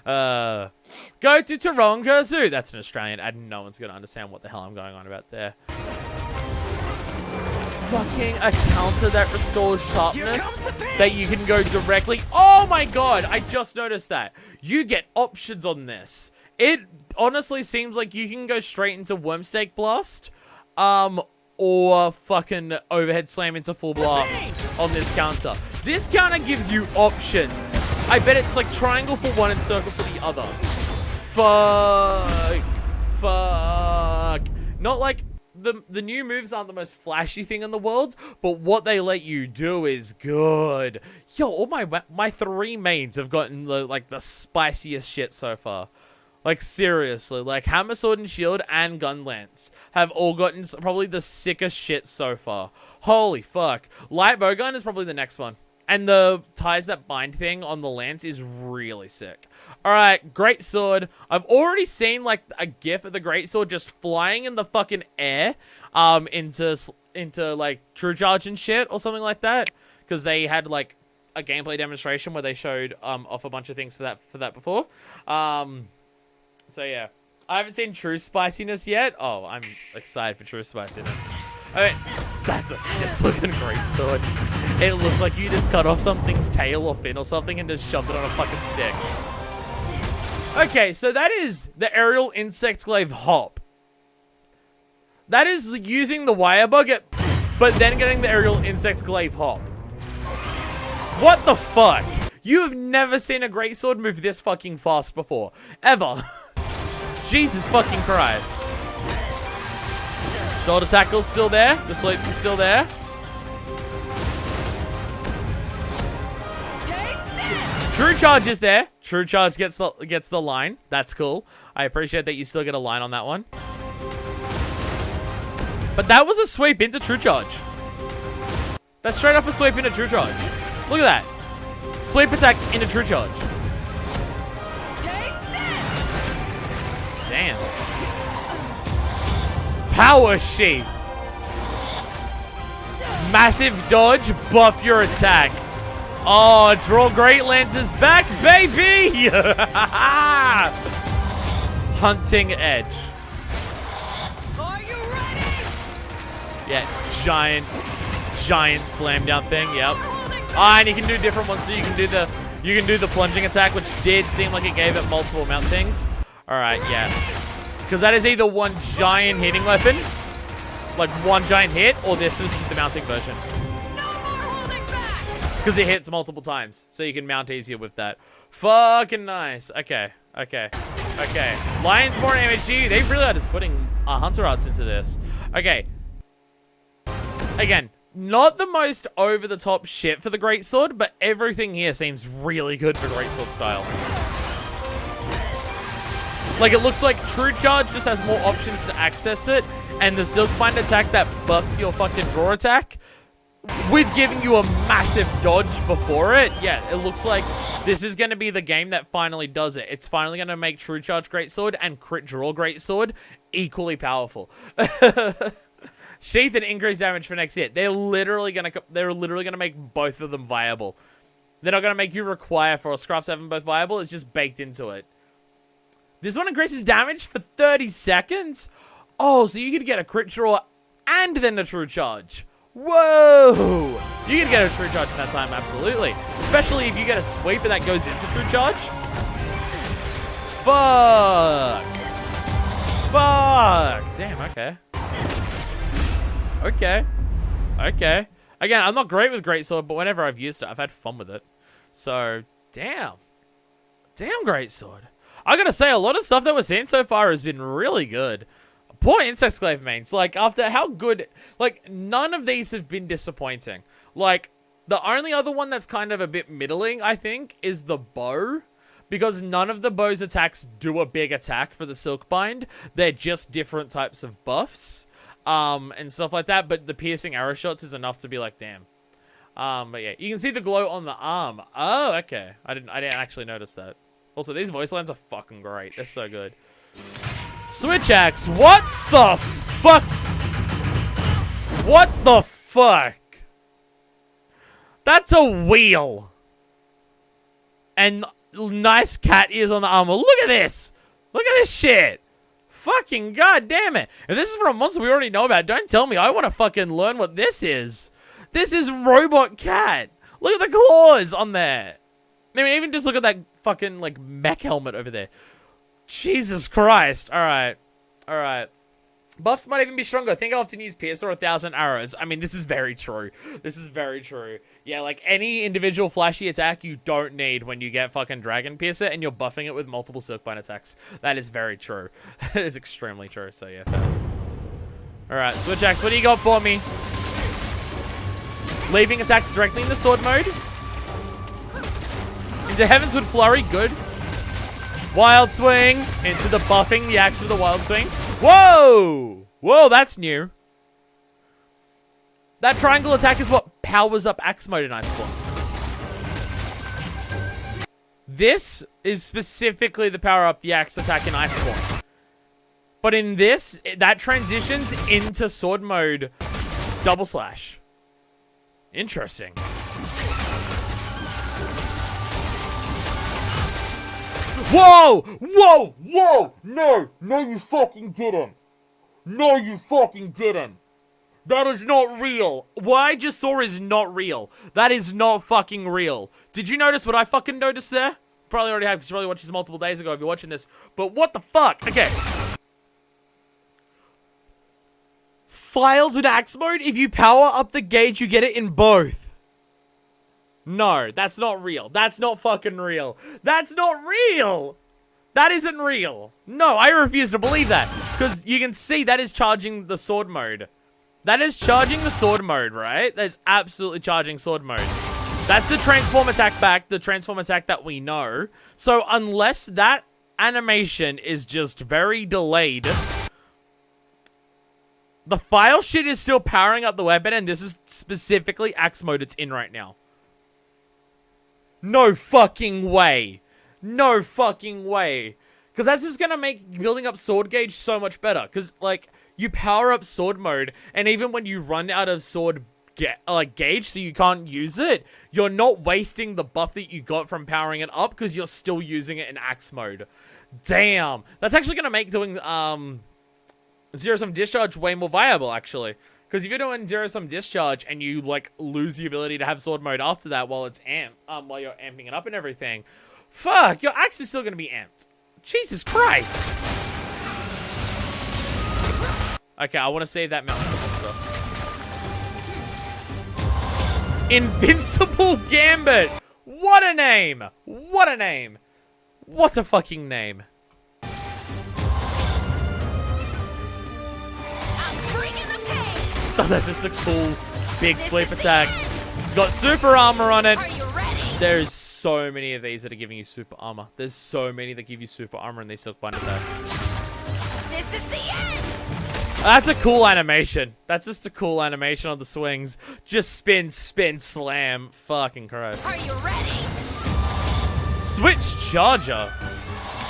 Go to Taronga Zoo. That's an Australian ad. No one's going to understand what the hell I'm going on about there. Fucking a counter that restores sharpness that you can go directly. Oh my god, I just noticed that. You get options on this. It honestly seems like you can go straight into Wormstake Blast, or fucking overhead slam into full blast on this counter. This counter gives you options. I bet it's like triangle for one and circle for the other. Fuck. Not like the new moves aren't the most flashy thing in the world, but what they let you do is good. Yo, all my 3 mains have gotten like the spiciest shit so far. Like seriously, like Hammer, Sword and Shield and Gun Lance have all gotten probably the sickest shit so far. Holy fuck. Light Bowgun is probably the next one. And the ties that bind thing on the lance is really sick. Alright, Great Sword. I've already seen like a gif of the Great Sword just flying in the fucking air into like True Charge and shit or something like that. Because they had like a gameplay demonstration where they showed off a bunch of things for that before. So yeah. I haven't seen True Spiciness yet. Oh, I'm excited for True Spiciness. I mean, that's a sick looking Great Sword. It looks like you just cut off something's tail or fin or something and just shoved it on a fucking stick. Okay, so that is the Aerial Insect Glaive Hop. That is using the Wire Bug, but then getting the Aerial Insect Glaive Hop. What the fuck? You have never seen a Great Sword move this fucking fast before. Ever. Jesus fucking Christ. Shoulder tackle's still there. The sweeps are still there. True Charge is there. True Charge gets the line. That's cool. I appreciate that you still get a line on that one. But that was a sweep into True Charge. That's straight up a sweep into True Charge. Look at that. Sweep attack into True Charge. Damn. Power Sheep. Massive dodge, buff your attack. Oh, draw Great Lances back, baby! Hunting Edge. Are you ready? Yeah, giant slam down thing. Yep. Ah, and you can do different ones. So you can do the plunging attack, which did seem like it gave it multiple mount things. All right, yeah. Because that is either one giant hitting weapon, like one giant hit, or this was just the mounting version. Because it hits multiple times, so you can mount easier with that. Fucking nice. Okay. Lions more MHG. They really are just putting Hunter Arts into this. Okay. Again, not the most over-the-top shit for the Greatsword, but everything here seems really good for Greatsword style. Like, it looks like True Charge just has more options to access it, and the Silkbind attack that buffs your fucking draw attack, with giving you a massive dodge before it. Yeah, it looks like this is going to be the game that finally does it. It's finally going to make True Charge Greatsword and Crit Draw Greatsword equally powerful. Sheath and increased damage for next hit. They're literally gonna make both of them viable. They're not gonna make you require for a Scruff to have them both viable. It's just baked into it. This one increases damage for 30 seconds. Oh, so you could get a Crit Draw and then a True Charge. Whoa! You can get a True Charge in that time, absolutely. Especially if you get a sweep and that goes into True Charge. Fuck. Damn, okay. Okay. Again, I'm not great with Greatsword, but whenever I've used it, I've had fun with it. So, damn. Damn Greatsword. I gotta say, a lot of stuff that we're seeing so far has been really good. Poor Insect Glaive mains. Like, after how good... Like, none of these have been disappointing. Like, the only other one that's kind of a bit middling, I think, is the bow. Because none of the bow's attacks do a big attack for the Silkbind. They're just different types of buffs. And stuff like that. But the piercing arrow shots is enough to be like, damn. But yeah, you can see the glow on the arm. Oh, okay. I didn't actually notice that. Also, these voice lines are fucking great. They're so good. Switch axe. What the fuck? What the fuck? That's a wheel. And nice cat ears on the armor. Look at this. Look at this shit. Fucking goddamn it. If this is from a monster we already know about, don't tell me. I want to fucking learn what this is. This is Robot Cat. Look at the claws on there. I mean, even just look at that fucking, like, mech helmet over there. Jesus Christ. Alright. Buffs might even be stronger. I think I often use Pierce or 1,000 arrows. I mean, this is very true. This is very true. Yeah, like any individual flashy attack you don't need when you get fucking Dragon Piercer and you're buffing it with multiple Silkbind attacks. That is very true. That is extremely true. So yeah, fair. Alright, Switch Axe, what do you got for me? Leaving attacks directly into sword mode. Into Heavensward Flurry, good. Wild Swing, into the buffing the axe with the Wild Swing. Whoa! Whoa, that's new. That triangle attack is what powers up axe mode in Iceborne. This is specifically the power up the axe attack in Iceborne. But in this, that transitions into sword mode double slash. Interesting. Whoa! Whoa! Whoa! No! No, you fucking didn't. No, you fucking didn't. That is not real. What I just saw is not real. That is not fucking real. Did you notice what I fucking noticed there? Probably already have, because you probably watched this multiple days ago if you're watching this. But what the fuck? Okay. Files in axe mode, if you power up the gauge, you get it in both. No, that's not real. That's not fucking real. That's not real. That isn't real. No, I refuse to believe that. Because you can see that is charging the sword mode. That is charging the sword mode, right? That is absolutely charging sword mode. That's the transform attack back, the transform attack that we know. So unless that animation is just very delayed, the file shit is still powering up the weapon, and this is specifically axe mode it's in right now. No fucking way. No fucking way. Because that's just going to make building up sword gauge so much better. Because, like, you power up sword mode, and even when you run out of sword gauge so you can't use it, you're not wasting the buff that you got from powering it up because you're still using it in axe mode. Damn. That's actually going to make doing zero-sum discharge way more viable, actually. Because if you're doing zero-sum discharge and you, like, lose the ability to have sword mode after that while it's while you're amping it up and everything, fuck, your axe is still going to be amped. Jesus Christ. Okay, I want to save that mountain monster. Invincible Gambit. What a name. What a name. What a fucking name. Oh, that's just a cool big sweep attack. It's got super armor on it. Are you ready? There's so many of these that are giving you super armor. There's so many that give you super armor in these Silkbind attacks. This is the end. That's a cool animation. That's just a cool animation on the swings. Just spin, spin, slam. Fucking Christ. Are you ready? Switch charger.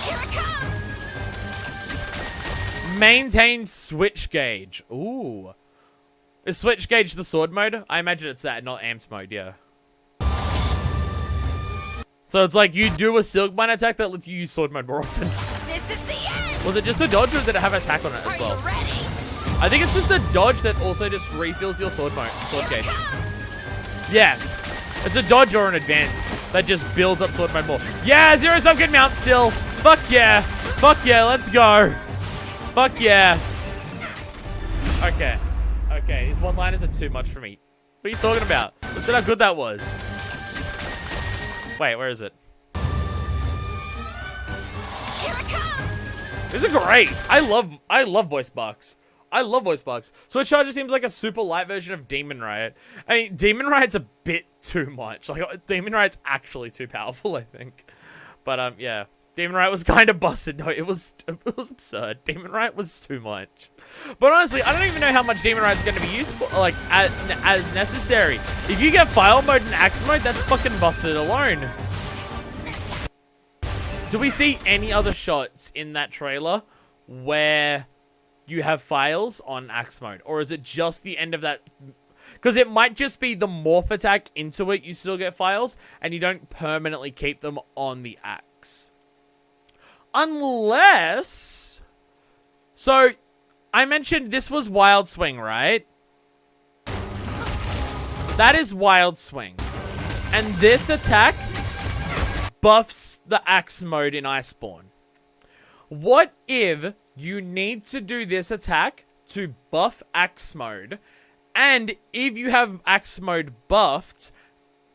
Here it comes. Maintain switch gauge. Ooh. Is switch gauge the sword mode? I imagine it's that, not amped mode, yeah. So it's like you do a Silkbind attack that lets you use sword mode more often. This is the end. Was it just a dodge or did it have attack on it as well? Are you ready? I think it's just a dodge that also just refills your sword mode, sword Here it gauge. comes. Yeah. It's a dodge or an advance that just builds up sword mode more. Yeah, zero-sum can mount still. Fuck yeah. Fuck yeah, let's go. Fuck yeah. Okay. Okay, his one-liners are too much for me. What are you talking about? Listen how good that was. Wait, where is it? Here it comes. These are great. I love voice box. I love voice box. Switch Charger seems like a super light version of Demon Riot. I mean, Demon Riot's a bit too much. Like, Demon Riot's actually too powerful, I think. But, yeah. Demon Riot was kind of busted. No, it was absurd. Demon Riot was too much. But honestly, I don't even know how much Demon Riot's going to be useful, like, as necessary. If you get file mode and axe mode, that's fucking busted alone. Do we see any other shots in that trailer where you have files on axe mode? Or is it just the end of that? Because it might just be the morph attack into it, you still get files, and you don't permanently keep them on the axe. Unless... So, I mentioned this was Wild Swing, right? That is Wild Swing. And this attack buffs the axe mode in Iceborne. What if you need to do this attack to buff axe mode. And if you have axe mode buffed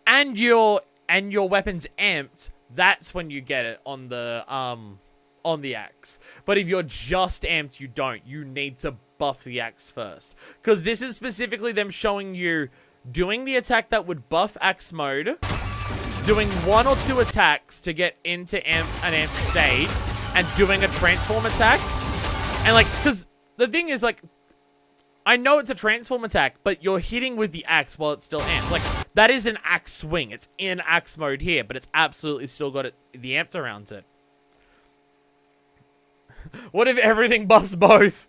and your weapon's amped, that's when you get it on the axe. But if you're just amped, you don't. You need to buff the axe first. Because this is specifically them showing you doing the attack that would buff axe mode, doing 1 or 2 attacks to get into an amped state, and doing a transform attack. And like, because the thing is, like, I know it's a transform attack, but you're hitting with the axe while it's still amped. Like, that is an axe swing. It's in axe mode here, but it's absolutely still got the amped around it. What if everything buffs both?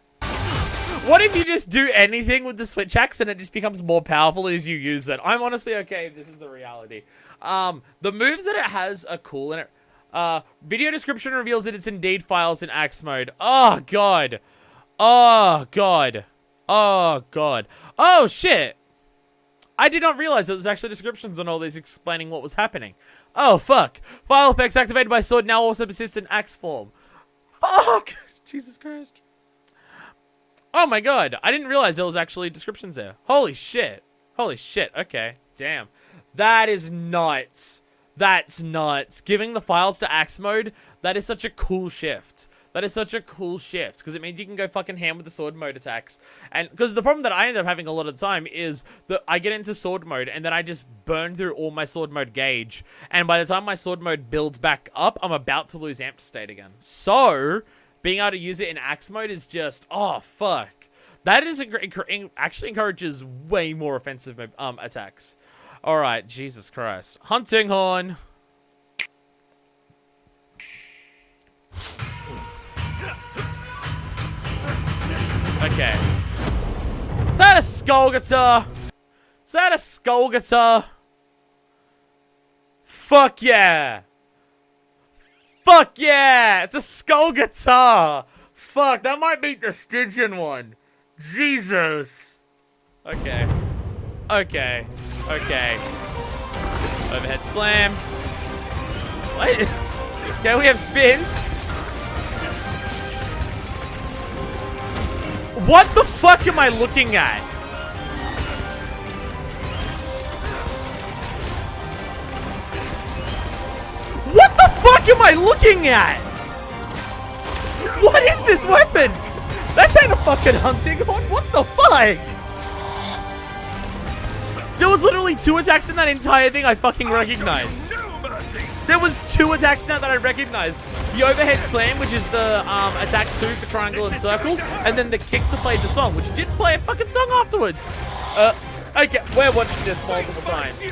What if you just do anything with the switch axe and it just becomes more powerful as you use it? I'm honestly okay if this is the reality. The moves that it has are cool, and video description reveals that it's indeed files in axe mode. Oh god. Oh god. Oh god. Oh shit. I did not realize that there's actually descriptions on all these explaining what was happening. Oh fuck. File effects activated by sword now also persist in axe form. Fuck. Jesus Christ. Oh my god. I didn't realize there was actually descriptions there. Holy shit. Holy shit. Okay. Damn. That is nuts. That's nuts. Giving the files to axe mode, that is such a cool shift. That is such a cool shift, because it means you can go fucking ham with the sword mode attacks. And because the problem that I end up having a lot of the time is that I get into sword mode and then I just burn through all my sword mode gauge. And by the time my sword mode builds back up, I'm about to lose amped state again. So, being able to use it in axe mode is just, oh fuck. That is actually encourages way more offensive attacks. Alright, Jesus Christ. Hunting Horn. Okay. Is that a skull guitar? Is that a skull guitar? Fuck yeah! Fuck yeah! It's a skull guitar! Fuck, that might be the Stygian one. Jesus. Okay. Okay. Okay. Overhead slam. What? Okay, we have spins. What the fuck am I looking at? What the fuck am I looking at? What is this weapon? That's ain't a fucking hunting horn. What the fuck? There was literally 2 attacks in that entire thing I fucking recognized. There was 2 attacks in that I recognized. The overhead slam, which is the attack 2 for triangle and circle, and then the kick to play the song, which didn't play a fucking song afterwards. Okay, we're watching this multiple times.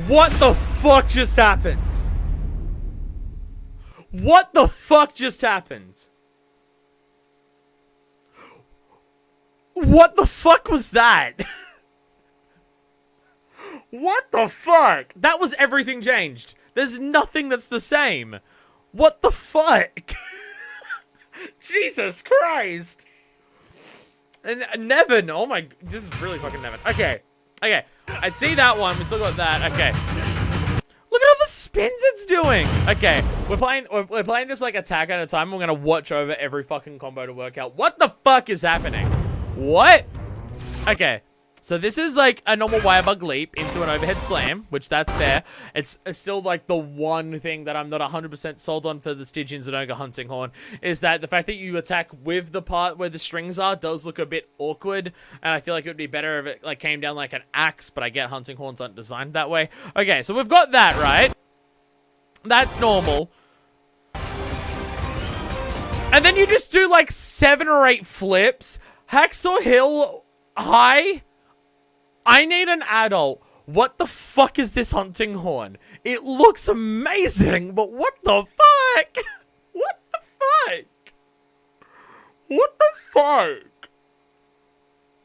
What the fuck just happened? What the fuck just happened? What the fuck was that? What the fuck? That was everything changed. There's nothing that's the same. What the fuck? Jesus Christ. And Nevin, oh my, this is really fucking Nevin. Okay, okay. I see that one. We still got that. Okay. Look at all the spins it's doing. Okay, we're playing this like attack at a time. We're gonna watch over every fucking combo to work out what the fuck is happening. What? Okay. So this is like a normal wire bug leap into an overhead slam, which that's fair. It's still like the one thing that I'm not 100% sold on for the Stygian Zenogre Hunting Horn is that the fact that you attack with the part where the strings are does look a bit awkward, and I feel like it would be better if it like came down like an axe, but I get Hunting Horns aren't designed that way. Okay, so we've got that, right? That's normal. And then you just do like 7 or 8 flips. Hacksaw Hill high. I need an adult. What the fuck is this hunting horn? It looks amazing, but what the fuck? What the fuck? What the fuck?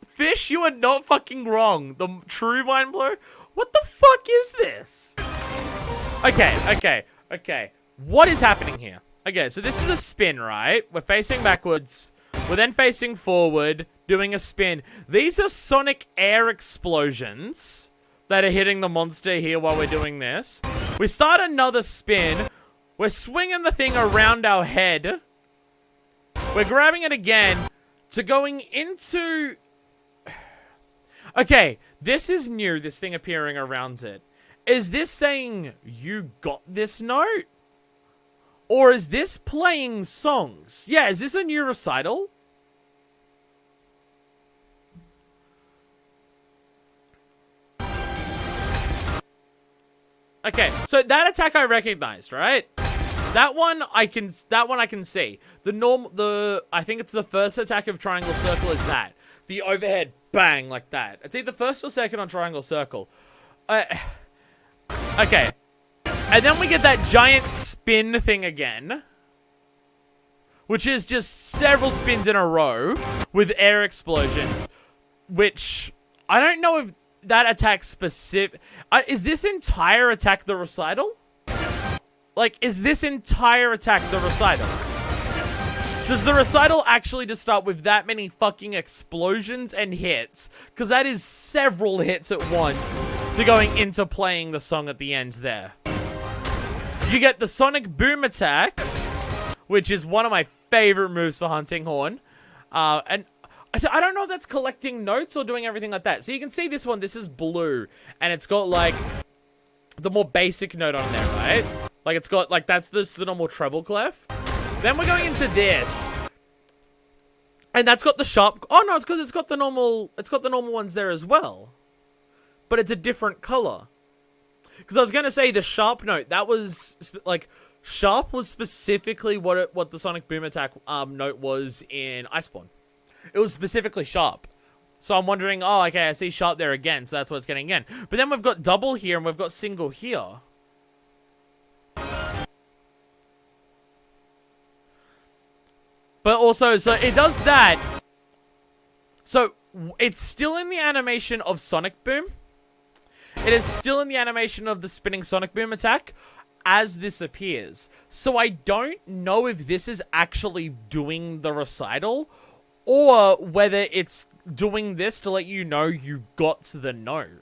Fish, you are not fucking wrong. The true mind blow? What the fuck is this? Okay, okay, okay. What is happening here? Okay, so this is a spin, right? We're facing backwards. We're then facing forward, doing a spin. These are sonic air explosions that are hitting the monster here while we're doing this. We start another spin. We're swinging the thing around our head. We're grabbing it again to going into... Okay, this is new, this thing appearing around it. Is this saying you got this note? Or is this playing songs? Yeah, is this a new recital? Okay, so that attack I recognized, right? That one I can see. I think it's the first attack of Triangle Circle is that. The overhead bang like that. It's either first or second on Triangle Circle. Okay. And then we get that giant spin thing again. Which is just several spins in a row with air explosions. Which, I don't know if that attack specific... is this entire attack the recital? Like, is this entire attack the recital? Does the recital actually just start with that many fucking explosions and hits? Because that is several hits at once to going into playing the song at the end there. You get the Sonic Boom attack, which is one of my favorite moves for Hunting Horn. And so I don't know if that's collecting notes or doing everything like that. So you can see this one, this is blue. And it's got, like, the more basic note on there, right? Like, it's got, like, that's the normal treble clef. Then we're going into this. And that's got the sharp... Oh, no, it's because it's got the normal ones there as well. But it's a different color. Because I was going to say the sharp note, that was, like... Sharp was specifically what the Sonic Boom attack note was in Iceborne. It was specifically sharp. So I'm wondering, oh, okay, I see sharp there again, so that's what it's getting again. But then we've got double here, and we've got single here. But also, so it does that. So, it's still in the animation of Sonic Boom. It is still in the animation of the spinning Sonic Boom attack as this appears. So I don't know if this is actually doing the recital or whether it's doing this to let you know you got to the note.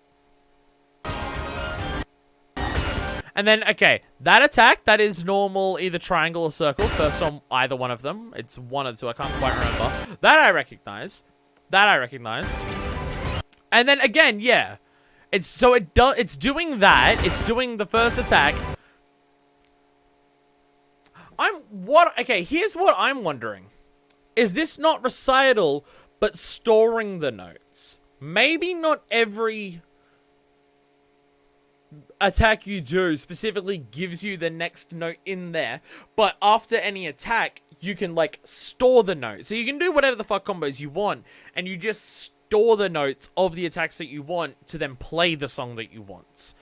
And then, okay, that attack, that is normal either triangle or circle. First on either one of them. It's one or two, I can't quite remember. That I recognize. That I recognized. And then again, yeah. It's doing that. It's doing the first attack. Okay, here's what I'm wondering. Is this not recital, but storing the notes? Maybe not every attack you do specifically gives you the next note in there, but after any attack, you can, like, store the note. So you can do whatever the fuck combos you want, and you just store the notes of the attacks that you want to then play the song that you want.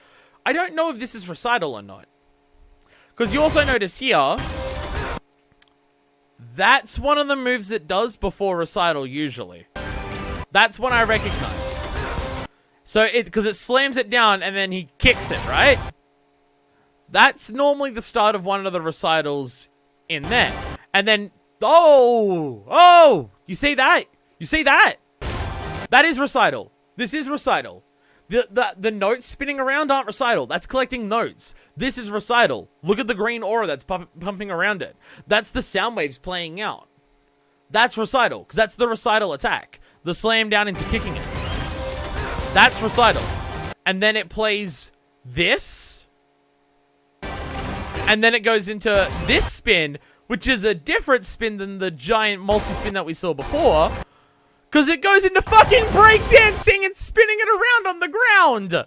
I don't know if this is recital or not. Because you also notice here, that's one of the moves it does before recital, usually. That's one I recognize. So, because it slams it down and then he kicks it, right? That's normally the start of one of the recitals in there. And then, oh, you see that? You see that? That is recital. This is recital. The notes spinning around aren't recital. That's collecting notes. This is recital. Look at the green aura that's pumping around it. That's the sound waves playing out. That's recital, because that's the recital attack. The slam down into kicking it. That's recital. And then it plays this. And then it goes into this spin, which is a different spin than the giant multi-spin that we saw before. Because it goes into fucking breakdancing and spinning it around on the ground.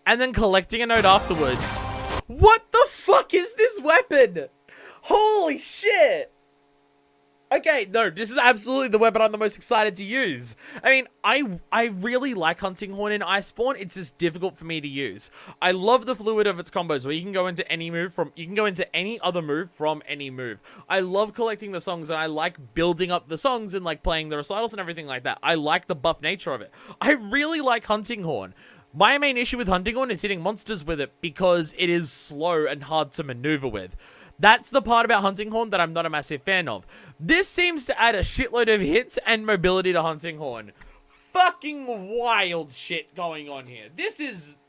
And then collecting a note afterwards. What the fuck is this weapon? Holy shit. Okay, no, this is absolutely the weapon I'm the most excited to use. I mean, I really like Hunting Horn in Iceborne. It's just difficult for me to use. I love the fluid of its combos where you can go into any move from, you can go into any other move from any move. I love collecting the songs and I like building up the songs and like playing the recitals and everything like that. I like the buff nature of it. I really like Hunting Horn. My main issue with Hunting Horn is hitting monsters with it because it is slow and hard to maneuver with. That's the part about Hunting Horn that I'm not a massive fan of. This seems to add a shitload of hits and mobility to Hunting Horn. Fucking wild shit going on here. This is...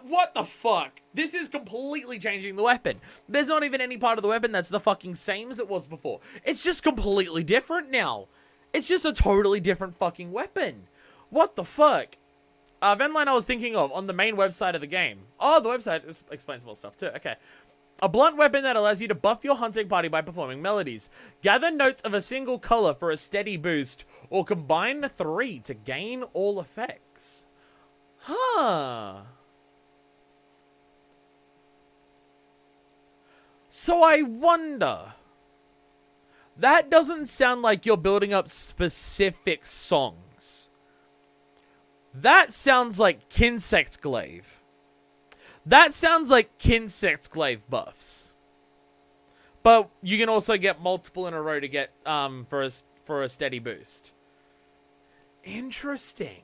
What the fuck? This is completely changing the weapon. There's not even any part of the weapon that's the fucking same as it was before. It's just completely different now. It's just a totally different fucking weapon. What the fuck? Event line I was thinking of on the main website of the game. Oh, the website explains more stuff too. Okay. A blunt weapon that allows you to buff your hunting party by performing melodies. Gather notes of a single color for a steady boost, or combine the 3 to gain all effects. Huh. So I wonder. That doesn't sound like you're building up specific songs. That sounds like Kinsect Glaive. That sounds like Kinsect Glaive buffs. But you can also get multiple in a row to get for a steady boost. Interesting.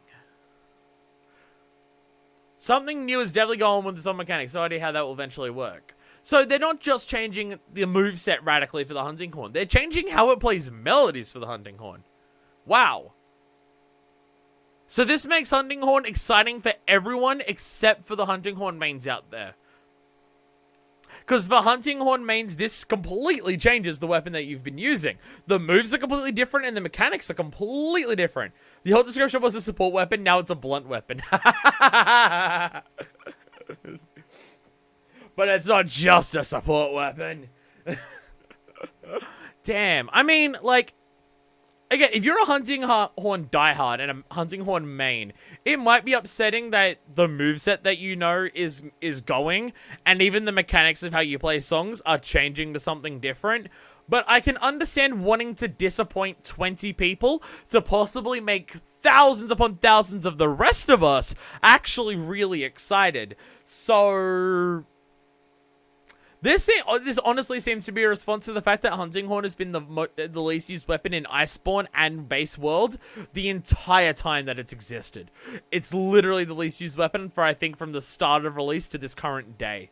Something new is definitely going on with the song mechanics. No idea how that will eventually work. So they're not just changing the moveset radically for the hunting horn. They're changing how it plays melodies for the hunting horn. Wow. So this makes hunting horn exciting for everyone except for the hunting horn mains out there. Because for hunting horn mains, this completely changes the weapon that you've been using. The moves are completely different and the mechanics are completely different. The whole description was a support weapon, now it's a blunt weapon. But it's not just a support weapon. Damn. I mean, like, again, if you're a hunting horn diehard and a hunting horn main, it might be upsetting that the moveset that you know is going, and even the mechanics of how you play songs are changing to something different. But I can understand wanting to disappoint 20 people to possibly make thousands upon thousands of the rest of us actually really excited. So this honestly seems to be a response to the fact that Hunting Horn has been the least used weapon in Iceborne and Base World the entire time that it's existed. It's literally the least used weapon for, I think, from the start of release to this current day.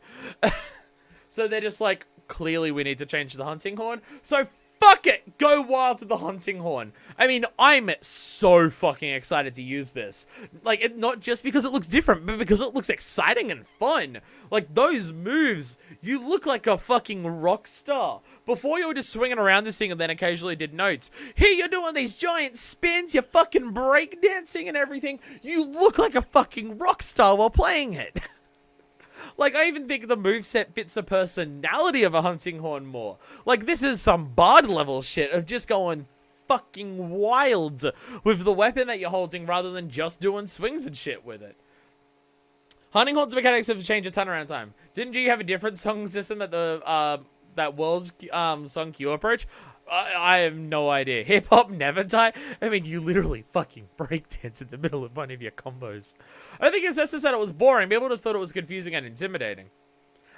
So they're just like, clearly we need to change the Hunting Horn. So fuck it! Go wild to the Hunting Horn. I mean, I'm so fucking excited to use this. Like, not just because it looks different, but because it looks exciting and fun. Like, those moves, you look like a fucking rock star. Before you were just swinging around this thing and then occasionally did notes. Here you're doing these giant spins, you're fucking breakdancing and everything. You look like a fucking rock star while playing it. Like, I even think the moveset fits the personality of a hunting horn more. Like, this is some bard level shit of just going fucking wild with the weapon that you're holding rather than just doing swings and shit with it. Hunting horn's mechanics have changed a ton around time. Didn't you have a different song system that the that world's song queue approach? I have no idea. Hip hop never die. I mean, you literally fucking breakdance in the middle of one of your combos. I think it's just that it was boring. People just thought it was confusing and intimidating.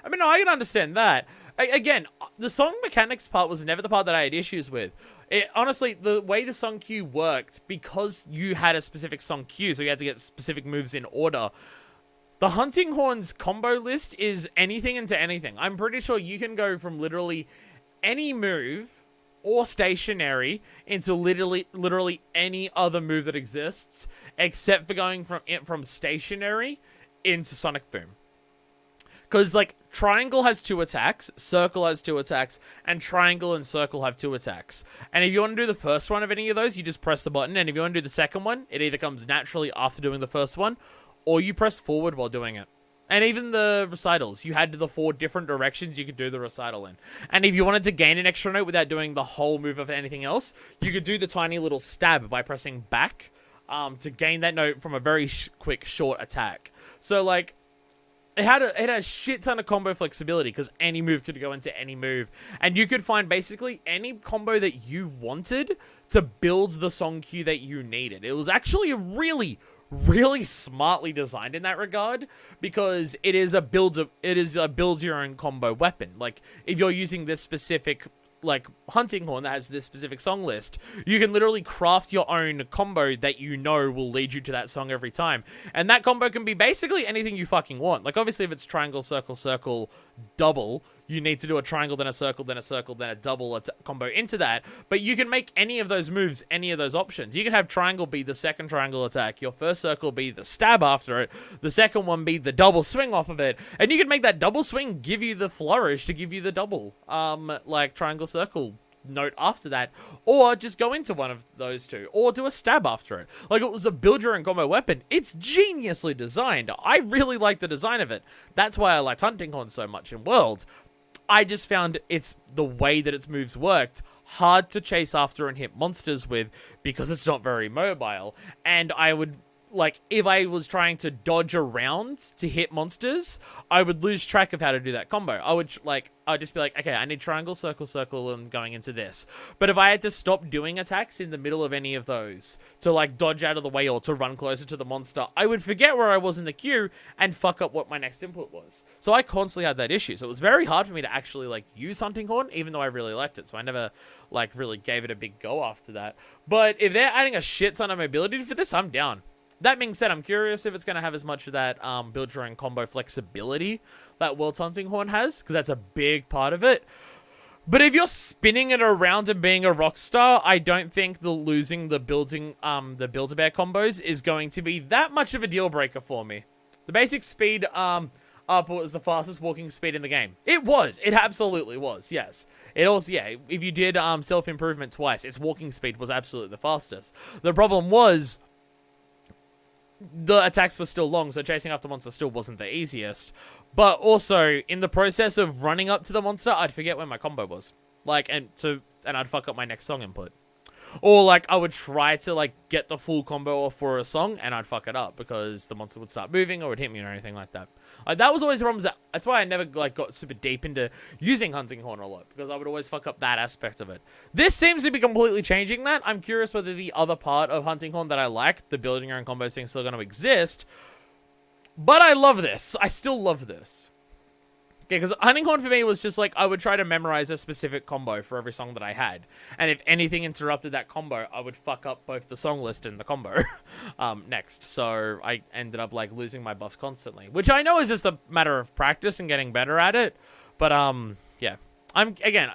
I mean, no, I can understand that. Again, the song mechanics part was never the part that I had issues with. Honestly, the way the song queue worked, because you had a specific song queue, so you had to get specific moves in order. The Hunting Horn's combo list is anything into anything. I'm pretty sure you can go from literally any move or stationary into literally any other move that exists, except for going from stationary into Sonic Boom. Because, like, triangle has 2 attacks, circle has 2 attacks, and triangle and circle have 2 attacks. And if you want to do the first one of any of those, you just press the button, and if you want to do the second one, it either comes naturally after doing the first one, or you press forward while doing it. And even the recitals, you had the 4 different directions you could do the recital in. And if you wanted to gain an extra note without doing the whole move of anything else, you could do the tiny little stab by pressing back to gain that note from a very quick, short attack. So, like, it had a shit ton of combo flexibility because any move could go into any move. And you could find basically any combo that you wanted to build the song queue that you needed. It was actually a really smartly designed in that regard, because it is a build your own combo weapon. Like, if you're using this specific, like, hunting horn that has this specific song list, you can literally craft your own combo that you know will lead you to that song every time. And that combo can be basically anything you fucking want. Like, obviously, if it's triangle, circle, circle, double, you need to do a triangle, then a circle, then a circle, then a double combo into that. But you can make any of those moves, any of those options. You can have triangle be the second triangle attack, your first circle be the stab after it, the second one be the double swing off of it, and you can make that double swing give you the flourish to give you the double, like triangle circle note after that, or just go into one of those two, or do a stab after it. Like, it was a build your own combo weapon. It's geniusly designed. I really like the design of it. That's why I liked Hunting Horn so much in World. I just found it's the way that its moves worked hard to chase after and hit monsters with because it's not very mobile. And I would, like, if I was trying to dodge around to hit monsters, I would lose track of how to do that combo. I'd just be like, okay, I need triangle, circle, circle, and going into this. But if I had to stop doing attacks in the middle of any of those to, like, dodge out of the way or to run closer to the monster, I would forget where I was in the queue and fuck up what my next input was. So I constantly had that issue. So it was very hard for me to actually, like, use Hunting Horn, even though I really liked it. So I never, like, really gave it a big go after that. But if they're adding a shit ton of mobility for this, I'm down. That being said, I'm curious if it's going to have as much of that build your own combo flexibility that World's Hunting Horn has, because that's a big part of it. But if you're spinning it around and being a rock star, I don't think losing the Build-A-Bear combos is going to be that much of a deal breaker for me. The basic speed up was the fastest walking speed in the game. It was. It absolutely was, yes. It also, yeah, if you did self-improvement twice, its walking speed was absolutely the fastest. The problem was the attacks were still long, so chasing after monsters still wasn't the easiest. But also, in the process of running up to the monster, I'd forget where my combo was. Like, and I'd fuck up my next song input. Or, like, I would try to, like, get the full combo off for a song, and I'd fuck it up because the monster would start moving or would hit me or anything like that. Like, that was always the problem. That's why I never, like, got super deep into using Hunting Horn a lot, because I would always fuck up that aspect of it. This seems to be completely changing that. I'm curious whether the other part of Hunting Horn that I like, the building your own combos thing, is still going to exist. But I love this. I still love this. Okay, because Hunting Horn for me was just like, I would try to memorize a specific combo for every song that I had. And if anything interrupted that combo, I would fuck up both the song list and the combo next. So I ended up, like, losing my buffs constantly. Which I know is just a matter of practice and getting better at it. But, yeah. Again,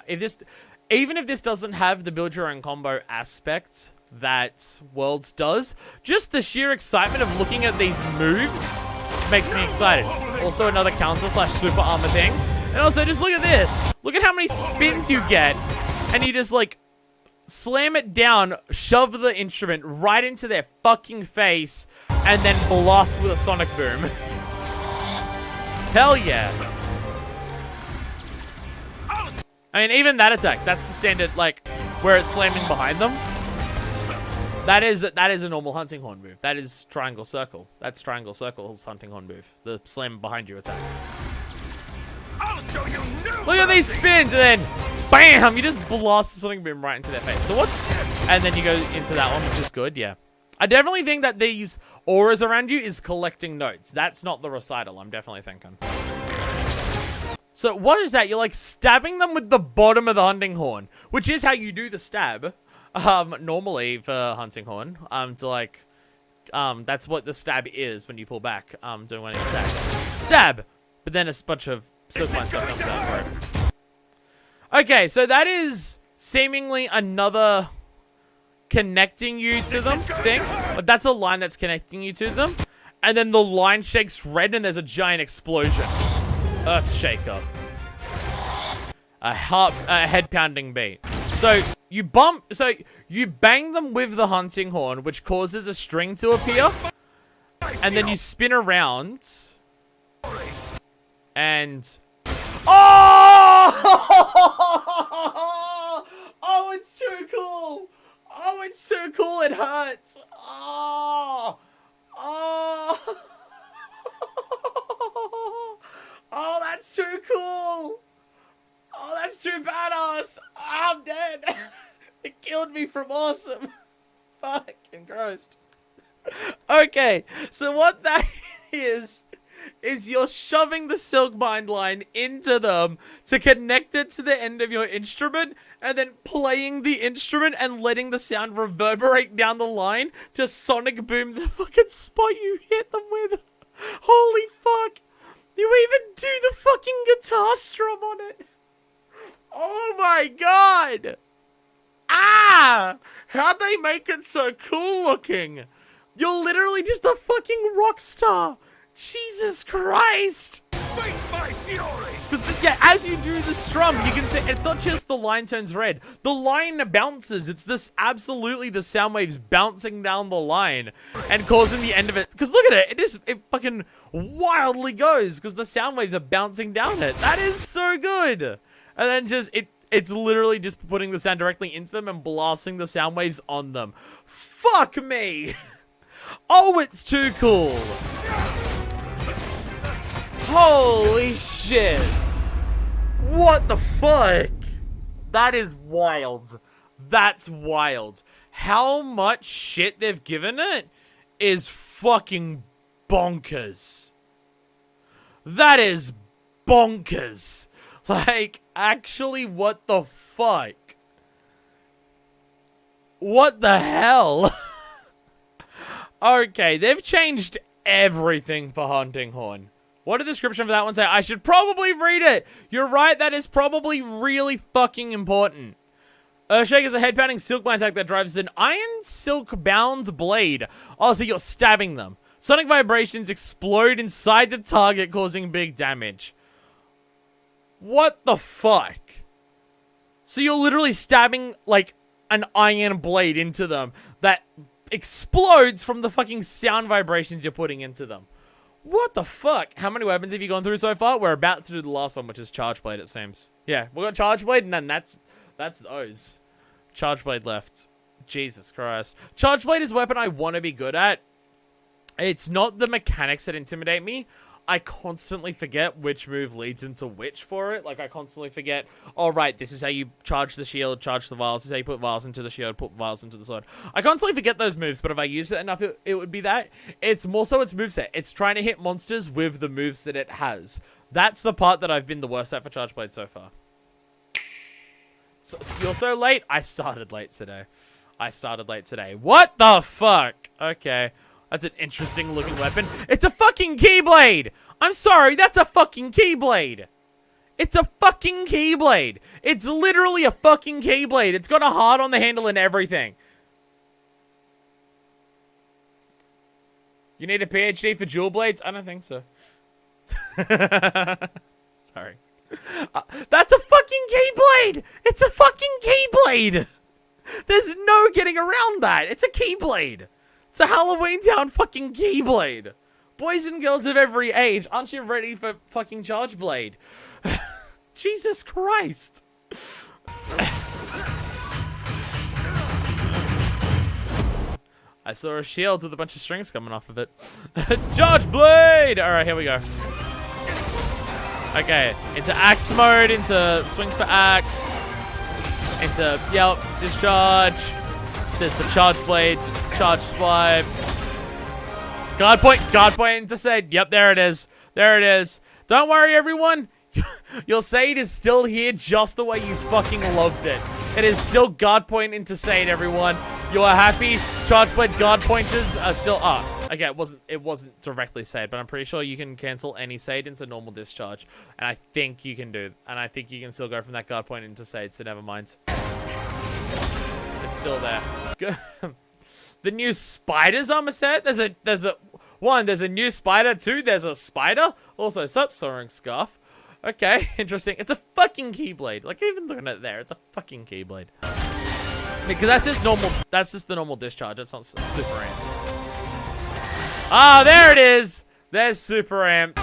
even if this doesn't have the build your own combo aspect that Worlds does, just the sheer excitement of looking at these moves makes me excited. Also another counter/super armor thing. And also just look at this. Look at how many spins you get. And you just, like, slam it down, shove the instrument right into their fucking face, and then blast with a sonic boom. Hell yeah. I mean, even that attack, that's the standard, like, where it's slamming behind them. That is a normal Hunting Horn move. That is triangle circle. That's triangle circle's Hunting Horn move. The slam behind you attack. I'll show you new. Look at these spins, and then bam, you just blast the sonic boom right into their face. So and then you go into that one, which is good. Yeah, I definitely think that these auras around you is collecting notes. That's not the recital. I'm definitely thinking. So what is that? You're, like, stabbing them with the bottom of the Hunting Horn, which is how you do the stab. Normally for Hunting Horn, to, like, that's what the stab is when you pull back, doing one of the attacks. Stab! But then a bunch of Silkbind stuff comes out for it. Okay, so that is seemingly another connecting you to them thing. But that's a line that's connecting you to them. And then the line shakes red and there's a giant explosion. Earth shaker. A head-pounding beat. So you bang them with the Hunting Horn, which causes a string to appear, and then you spin around, and oh, it's too cool. Oh, it's too cool. It hurts. Oh, that's too cool. Oh, that's too badass. Oh, I'm dead. It killed me from awesome. Fucking Christ. Okay, so what that is you're shoving the Silkbind line into them to connect it to the end of your instrument, and then playing the instrument and letting the sound reverberate down the line to sonic boom the fucking spot you hit them with. Holy fuck. You even do the fucking guitar strum on it. Oh my god. Ah! How'd they make it so cool looking? You're literally just a fucking rock star. Jesus Christ. Face my fury! Because, yeah, as you do the strum, you can see it's not just the line turns red. The line bounces. It's this absolutely the sound waves bouncing down the line and causing the end of it. Because look at it. It fucking wildly goes because the sound waves are bouncing down it. That is so good. And then just, it's literally just putting the sound directly into them and blasting the sound waves on them. Fuck me. Oh, it's too cool. Holy shit. What the fuck? That is wild. That's wild. How much shit they've given it is fucking bonkers. That is bonkers. Like, actually, what the fuck? What the hell? Okay, they've changed everything for Hunting Horn. What did the description for that one say? I should probably read it. You're right, that is probably really fucking important. Earthshake is a head-pounding Silkbind attack that drives an iron silk-bound blade. Oh, so you're stabbing them. Sonic vibrations explode inside the target, causing big damage. What the fuck? So you're literally stabbing, like, an iron blade into them that explodes from the fucking sound vibrations you're putting into them. What the fuck? How many weapons have you gone through so far? We're about to do the last one, which is Charge Blade, it seems. Yeah, we got Charge Blade, and then that's those. Charge Blade left. Jesus Christ. Charge Blade is a weapon I want to be good at. It's not the mechanics that intimidate me. I constantly forget which move leads into which for it. Like, I constantly forget, oh, right, this is how you charge the shield, charge the vials. This is how you put vials into the shield, put vials into the sword. I constantly forget those moves, but if I use it enough, it would be that. It's more so its moveset. It's trying to hit monsters with the moves that it has. That's the part that I've been the worst at for Charge Blade so far. So, you're so late? I started late today. What the fuck? Okay. That's an interesting looking weapon. It's a fucking Keyblade! I'm sorry, that's a fucking Keyblade! It's a fucking Keyblade! It's literally a fucking Keyblade! It's got a heart on the handle and everything. You need a PhD for dual blades? I don't think so. Sorry. That's a fucking Keyblade! It's a fucking Keyblade! There's no getting around that! It's a Keyblade! It's a Halloween Town fucking Keyblade. Boys and girls of every age, aren't you ready for fucking Charge Blade? Jesus Christ. I saw a shield with a bunch of strings coming off of it. Charge Blade! Alright, here we go. Okay, into axe mode, into swings for axe, into, yep, discharge. There's the Charge Blade, Charge Swipe. Guard point into Sade. Yep, there it is. There it is. Don't worry, everyone. Your Sade is still here just the way you fucking loved it. It is still guard point into Sade, everyone. You are happy? Charge Blade guard pointers are still up. Okay, it wasn't directly Sade, but I'm pretty sure you can cancel any Sade into normal discharge. And I think you can still go from that guard point into Sade, so never mind. It's still there. The new spiders armor set. There's a new spider. 2, there's a spider. Also, Soaring scarf. Okay, interesting. It's a fucking Keyblade. Like, even looking at it there, it's a fucking Keyblade. Because that's just normal. That's just the normal discharge. That's not super amped. Ah, there it is. There's super amped.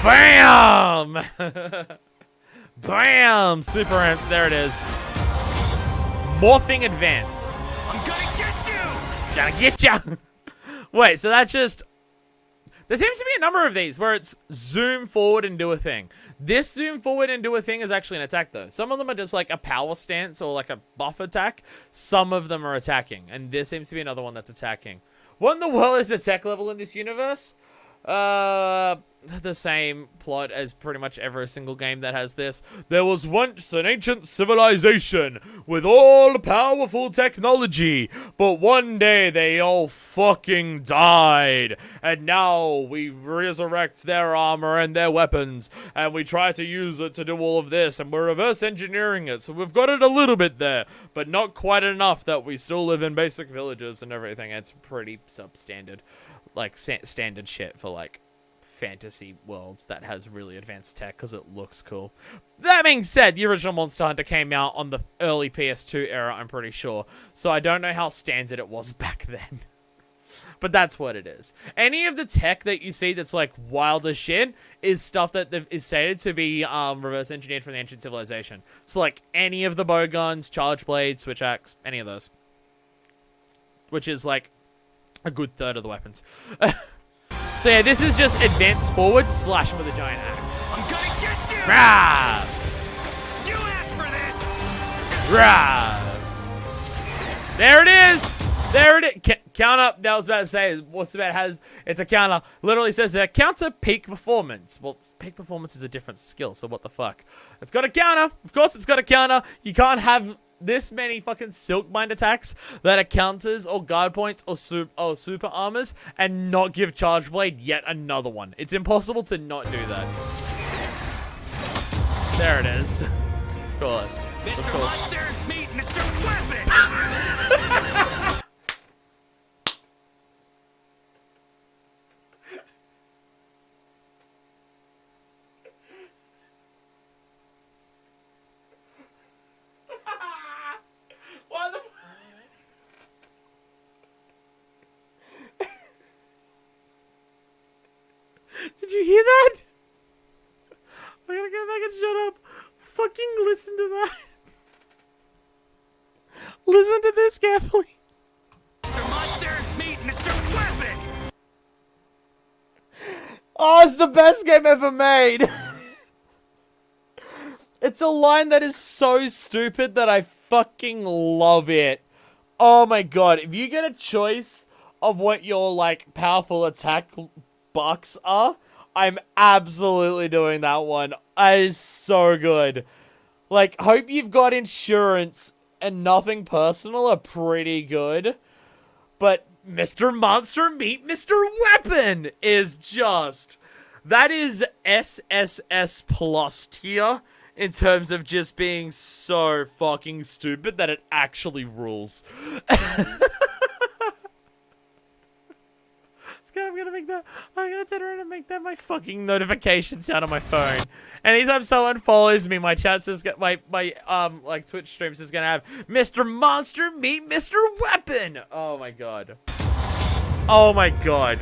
Bam! Bam! Super amped. There it is. Morphing Advance. I'm gonna get you! Gonna get ya! Wait, so that's just... There seems to be a number of these where it's zoom forward and do a thing. This zoom forward and do a thing is actually an attack, though. Some of them are just like a power stance or like a buff attack. Some of them are attacking. And this seems to be another one that's attacking. What in the world is the tech level in this universe? the same plot as pretty much every single game that has this. There was once an ancient civilization with all powerful technology, but one day they all fucking died. And now we resurrect their armor and their weapons, and we try to use it to do all of this, and we're reverse engineering it, so we've got it a little bit there, but not quite enough that we still live in basic villages and everything. It's pretty substandard, like standard shit for like fantasy worlds that has really advanced tech because it looks cool. That being said, the original Monster Hunter came out on the early PS2 era, I'm pretty sure, so I don't know how standard it was back then. But that's what it is. Any of the tech that you see that's like wild as shit is stuff that is stated to be reverse engineered from the ancient civilization. So like any of the bow guns, charge blades, switch axe, any of those, which is like a good third of the weapons. So yeah, this is just advance forward, slash him with a giant axe. I'm gonna get you! Rah! You asked for this! Rah! There it is! There it is! Count up, that was about to say, what's about has, it's a counter. Literally says that counter peak performance. Well, peak performance is a different skill, so what the fuck? It's got a counter. Of course it's got a counter. You can't have this many fucking Silkbind attacks that are counters or guard points or super armors and not give Charge Blade yet another one. It's impossible to not do that. There it is. Of course. Mr. Monster, meet Mr. Weapon! What the Did you hear that? I'm gonna go back and shut up. Fucking listen to that. Listen to this carefully. Mr. Monster, meet Mr. Weapon! Oh, it's the best game ever made. It's a line that is so stupid that I fucking love it. Oh my god, if you get a choice of what your, like, powerful attack bucks are, I'm absolutely doing that one. It is so good. Like, hope you've got insurance and nothing personal are pretty good. But Mr. Monster meet Mr. Weapon is just... That is SSS plus tier in terms of just being so fucking stupid that it actually rules. I'm gonna turn around and make that my fucking notification sound on my phone. Anytime someone follows me, my chat says, my like Twitch streams is gonna have Mr. Monster meet Mr. Weapon. Oh my god. Oh my god.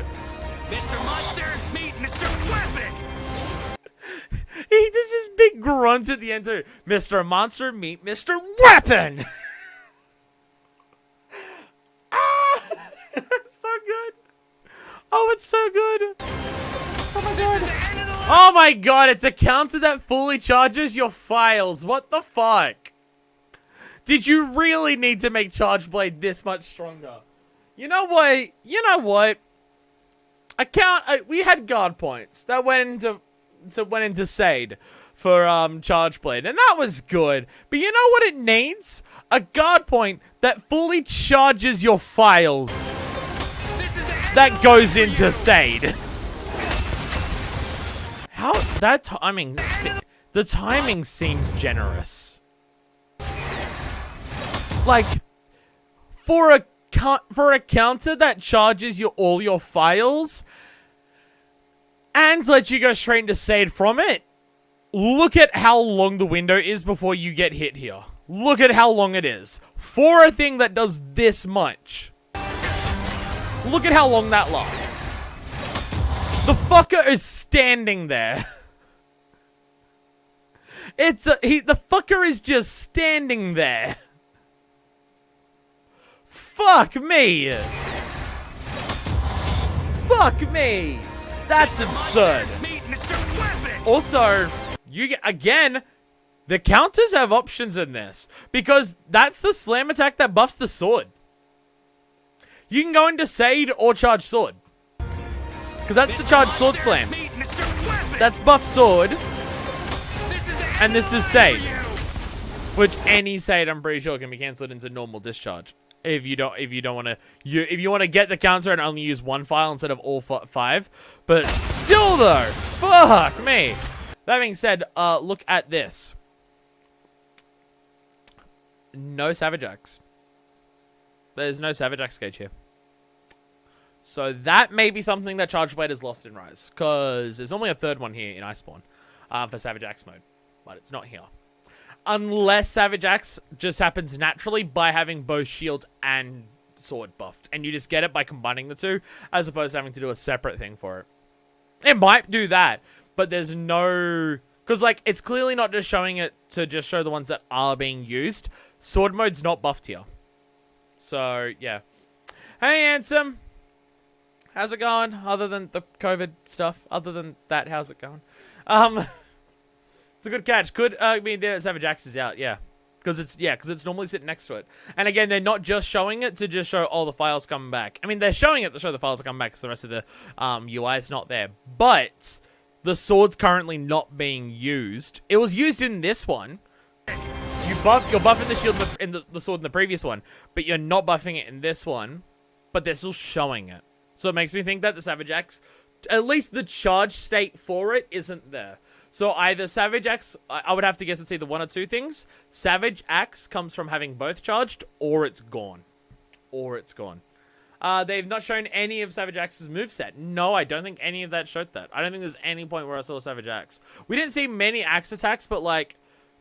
Mr. Monster, meet Mr. Weapon! He does this big grunt at the end too. Mr. Monster meet Mr. Weapon. Ah, it's so good. Oh, it's so good. Oh my god. Oh my god, it's a counter that fully charges your files. What the fuck? Did you really need to make Charge Blade this much stronger? You know what? You know what? We had guard points that went into Sade for Charge Blade, and that was good. But you know what it needs? A guard point that fully charges your files. That goes into Sade. How that timing? The timing seems generous. Like for a counter that charges all your files and lets you go straight into Sade from it. Look at how long the window is before you get hit here. Look at how long it is for a thing that does this much. Look at how long that lasts. The fucker is standing there. The fucker is just standing there. Fuck me. Fuck me. That's absurd. Also, you get, again, the counters have options in this because that's the slam attack that buffs the sword. You can go into Sade or charge sword. Because that's the charge sword slam. That's buff sword, This is the and this is for Sade, you. which any Sade I'm pretty sure can be cancelled into normal discharge. If you don't want to, if you want to get the counter and only use one file instead of all 5. But still though, fuck me. That being said, look at this. No Savage Axe. There's no Savage Axe gauge here. So that may be something that Charge Blade has lost in Rise. Because there's only a third one here in Iceborne for Savage Axe mode. But it's not here. Unless Savage Axe just happens naturally by having both shield and sword buffed. And you just get it by combining the two, as opposed to having to do a separate thing for it. It might do that, but there's no... Because, like, it's clearly not just showing it to just show the ones that are being used. Sword mode's not buffed here. So, yeah. Hey, Handsome. How's it going? Other than the COVID stuff. Other than that, how's it going? It's a good catch. Could mean the Savage Axe is out, yeah. Because it's normally sitting next to it. And again, they're not just showing it to just show all the files coming back. I mean, they're showing it to show the files are coming back because the rest of the UI is not there. But the sword's currently not being used. It was used in this one. You're buffing the shield in the sword in the previous one, but you're not buffing it in this one. But they're still showing it. So it makes me think that the Savage Axe, at least the charge state for it, isn't there. So either Savage Axe, I would have to guess it's either one or two things. Savage Axe comes from having both charged, or it's gone. Or it's gone. They've not shown any of Savage Axe's moveset. No, I don't think any of that showed that. I don't think there's any point where I saw Savage Axe. We didn't see many axe attacks, but like,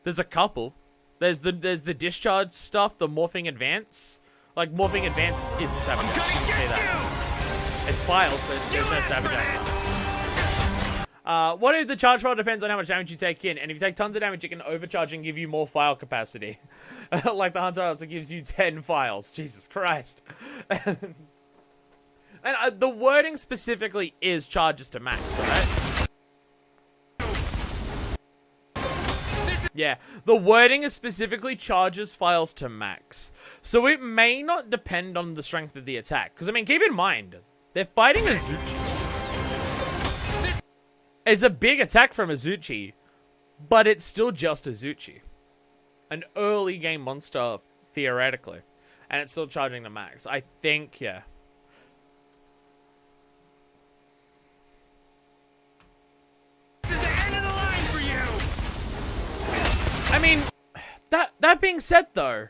there's a couple. There's the discharge stuff, the morphing advance. Like, morphing advance isn't Savage Axe. You can see that. It's files, but there's no Savage Axe. What if the charge file depends on how much damage you take in? And if you take tons of damage, it can overcharge and give you more file capacity. Like the Hunter also gives you 10 files. Jesus Christ. And the wording specifically is charges to max, right? Yeah, the wording is specifically charges files to max. So it may not depend on the strength of the attack. Because, I mean, keep in mind, they're fighting Azuchi. It's a big attack from Azuchi, but it's still just Azuchi. An early game monster, theoretically. And it's still charging the max. I think, yeah. This is the end of the line for you. I mean, that being said, though,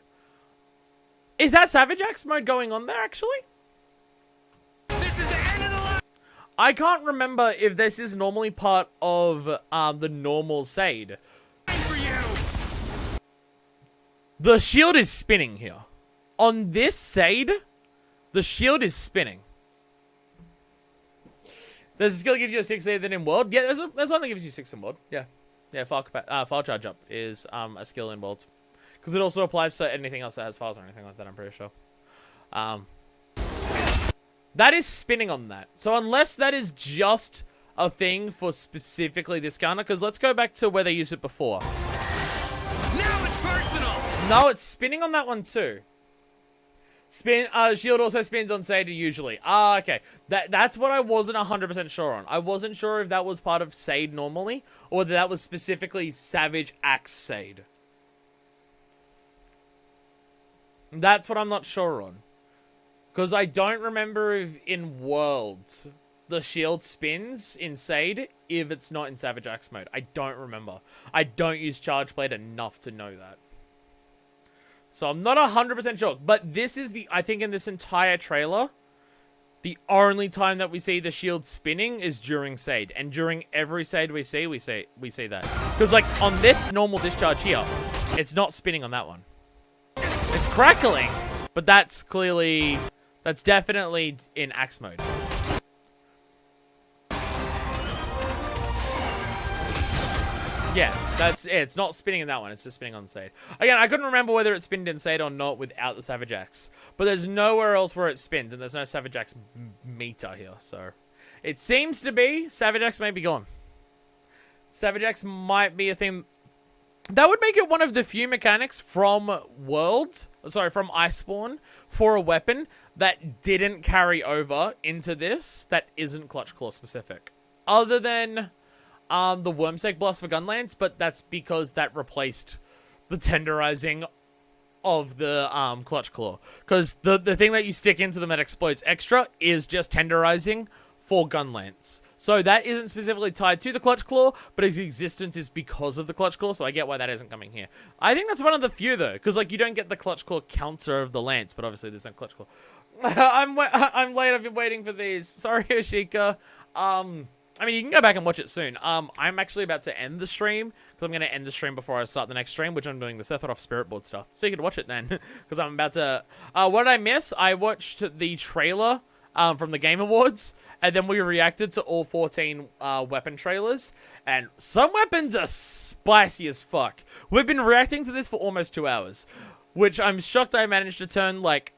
is that Savage Axe mode going on there, actually? This is the end of the line I can't remember if this is normally part of the normal Sade. for you. The shield is spinning here. On this Sade, the shield is spinning. There's a skill that gives you a 6 than in world. Yeah, there's one that gives you 6 in world. Yeah. Yeah, file charge up is a skill in world. Because it also applies to anything else that has files or anything like that, I'm pretty sure. That is spinning on that. So unless that is just a thing for specifically this counter, because let's go back to where they used it before. Now it's personal. No, it's spinning on that one too. Shield also spins on Sade usually. Okay. That's what I wasn't 100% sure on. I wasn't sure if that was part of Sade normally, or whether that was specifically Savage Axe Sade. That's what I'm not sure on. Because I don't remember if in Worlds the shield spins in Sade if it's not in Savage Axe mode. I don't remember. I don't use Charge Blade enough to know that. So I'm not 100% sure. But this is I think in this entire trailer, the only time that we see the shield spinning is during Sade. And during every Sade we see that. Because like on this normal discharge here, it's not spinning on that one. It's crackling, but that's definitely in Axe mode. Yeah, that's it. It's not spinning in that one. It's just spinning on Sade. Again, I couldn't remember whether it spinned in Sade or not without the Savage Axe. But there's nowhere else where it spins, and there's no Savage Axe meter here. So it seems to be Savage Axe may be gone. Savage Axe might be a thing. That would make it one of the few mechanics from Iceborne for a weapon that didn't carry over into this that isn't Clutch Claw specific. Other than the Wormsec Blast for Gunlance, but that's because that replaced the tenderizing of the Clutch Claw. Because the thing that you stick into them that explodes extra is just tenderizing for Gunlance. So that isn't specifically tied to the Clutch Claw, but its existence is because of the Clutch Claw, so I get why that isn't coming here. I think that's one of the few, though, because, like, you don't get the Clutch Claw counter of the Lance, but obviously there's no Clutch Claw. I'm late, I've been waiting for these. Sorry, Yoshika. I mean, you can go back and watch it soon. I'm actually about to end the stream, because I'm going to end the stream before I start the next stream, which I'm doing the Sephiroth Spirit Board stuff. So you can watch it then, because I'm about to... what did I miss? I watched the trailer from the Game Awards, and then we reacted to all 14 weapon trailers, and some weapons are spicy as fuck. We've been reacting to this for almost 2 hours, which I'm shocked I managed to turn, like,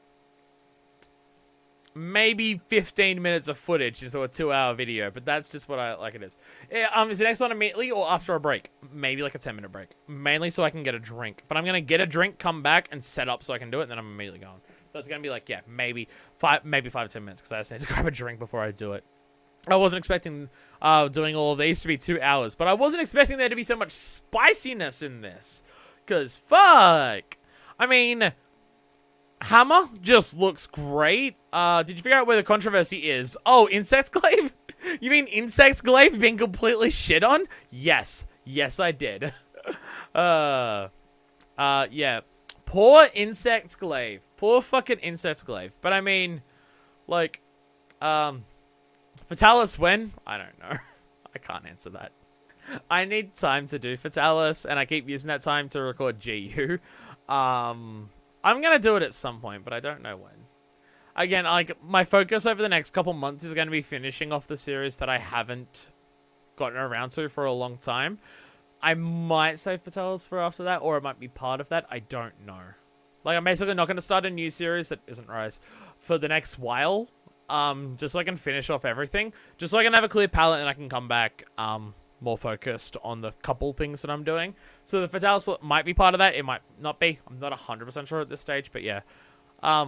maybe 15 minutes of footage into a 2-hour video, but that's just what I like it is. Yeah, is the next one immediately or after a break? Maybe like a 10-minute break. Mainly so I can get a drink. But I'm going to get a drink, come back, and set up so I can do it, and then I'm immediately going. So it's going to be like, yeah, maybe 5 to 10 minutes, because I just need to grab a drink before I do it. I wasn't expecting doing all of these to be 2 hours, but I wasn't expecting there to be so much spiciness in this. Because, fuck! I mean... Hammer just looks great. Did you figure out where the controversy is? Oh, Insect Glaive? You mean Insect Glaive being completely shit on? Yes. Yes, I did. Yeah. Poor Insect Glaive. Poor fucking Insect Glaive. But I mean, like, Fatalis when? I don't know. I can't answer that. I need time to do Fatalis, and I keep using that time to record GU. I'm going to do it at some point, but I don't know when. Again, like, my focus over the next couple months is going to be finishing off the series that I haven't gotten around to for a long time. I might save Fatalis for after that, or it might be part of that. I don't know. Like, I'm basically not going to start a new series that isn't Rise for the next while. Just so I can finish off everything. Just so I can have a clear palette and I can come back, more focused on the couple things that I'm doing. So the Fatalis might be part of that. It might not be. I'm not 100% sure at this stage, but yeah. I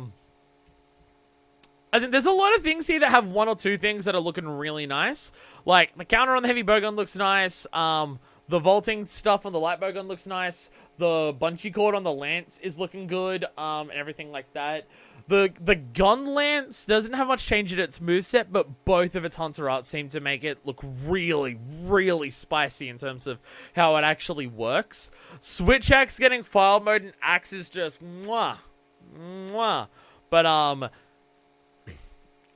think there's a lot of things here that have 1 or 2 things that are looking really nice. Like, the counter on the heavy bowgun looks nice. The vaulting stuff on the light bowgun looks nice. The bungee cord on the lance is looking good, and everything like that. The gun lance doesn't have much change in its moveset, but both of its hunter arts seem to make it look really, really spicy in terms of how it actually works. Switch axe getting file mode and axe is just mwah, mwah. But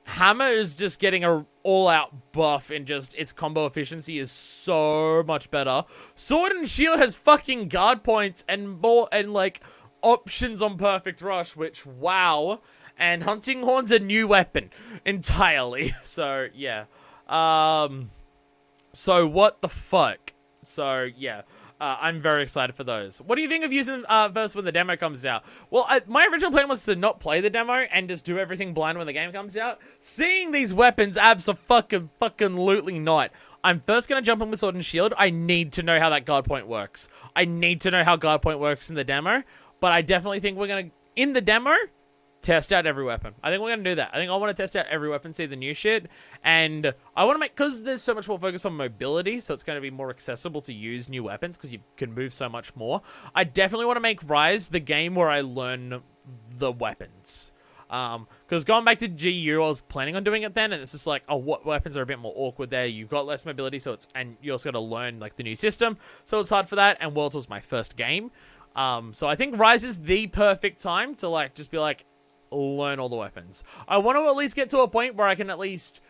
hammer is just getting a all-out buff, and just its combo efficiency is so much better. Sword and shield has fucking guard points and more, and like options on perfect rush, which wow. And hunting horn's a new weapon entirely. So yeah. So what the fuck? So yeah. I'm very excited for those. What do you think of using Verse when the demo comes out? Well, my original plan was to not play the demo and just do everything blind when the game comes out. Seeing these weapons, fucking-lootly not. I'm first going to jump in with Sword and Shield. I need to know how that guard point works. I need to know how guard point works in the demo. But I definitely think we're going to, in the demo, test out every weapon. I think we're going to do that. I think I want to test out every weapon, see the new shit. And I want to make, because there's so much more focus on mobility, so it's going to be more accessible to use new weapons, because you can move so much more. I definitely want to make Rise the game where I learn the weapons. Because going back to GU, I was planning on doing it then, and it's just like, oh, what weapons are a bit more awkward there? You've got less mobility, so it's, and you also got to learn, like, the new system, so it's hard for that, and Worlds was my first game. So I think Rise is the perfect time to, like, just be like, learn all the weapons. I want to at least get to a point where I can at least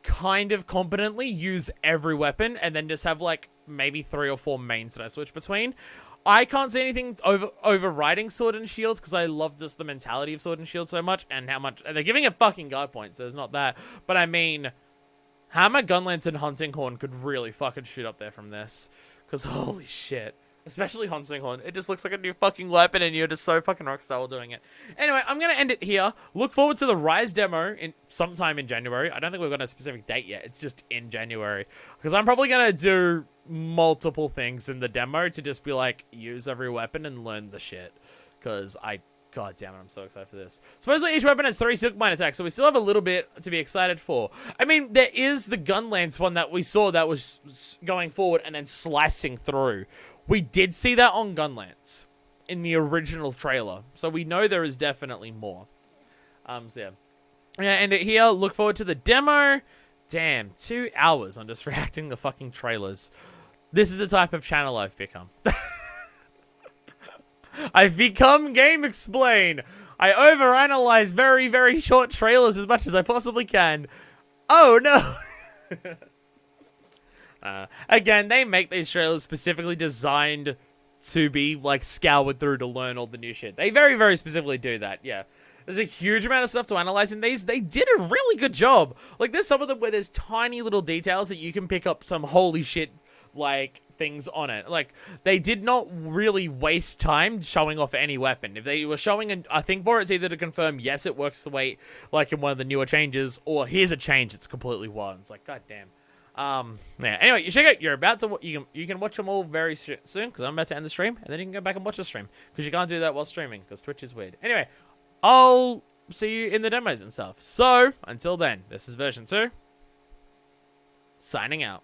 kind of competently use every weapon, and then just have, like, maybe 3 or 4 mains that I switch between. I can't see anything overriding Sword and Shield, because I love just the mentality of Sword and Shield so much, and how much, and they're giving it fucking guard points, so there's not that. But I mean, Hammer, Gunlance, and Hunting Horn could really fucking shoot up there from this, because holy shit. Especially Hunting Horn. It just looks like a new fucking weapon, and you're just so fucking rockstar while doing it. Anyway, I'm going to end it here. Look forward to the Rise demo in sometime in January. I don't think we've got a specific date yet. It's just in January. Because I'm probably going to do multiple things in the demo to just be like, use every weapon and learn the shit. Because God damn it, I'm so excited for this. Supposedly each weapon has 3 Silkbind attacks, so we still have a little bit to be excited for. I mean, there is the Gunlance one that we saw that was going forward and then slicing through. We did see that on Gunlance in the original trailer, so we know there is definitely more. So yeah. Yeah, and here, look forward to the demo. Damn, 2 hours on just reacting to fucking trailers. This is the type of channel I've become. I've become Game Explain. I overanalyze very, very short trailers as much as I possibly can. Oh, no. Again, they make these trailers specifically designed to be, like, scoured through to learn all the new shit. They very, very specifically do that, yeah. There's a huge amount of stuff to analyze in these. They did a really good job. Like, there's some of them where there's tiny little details that you can pick up some holy shit, like, things on it. Like, they did not really waste time showing off any weapon. If they were showing a thing for it, it's either to confirm, yes, it works the way, like, in one of the newer changes, or here's a change that's completely wild. It's like, god damn. Yeah. Anyway, you check out. You're about to. You can watch them all very soon because I'm about to end the stream, and then you can go back and watch the stream because you can't do that while streaming because Twitch is weird. Anyway, I'll see you in the demos and stuff. So until then, this is version 2. Signing out.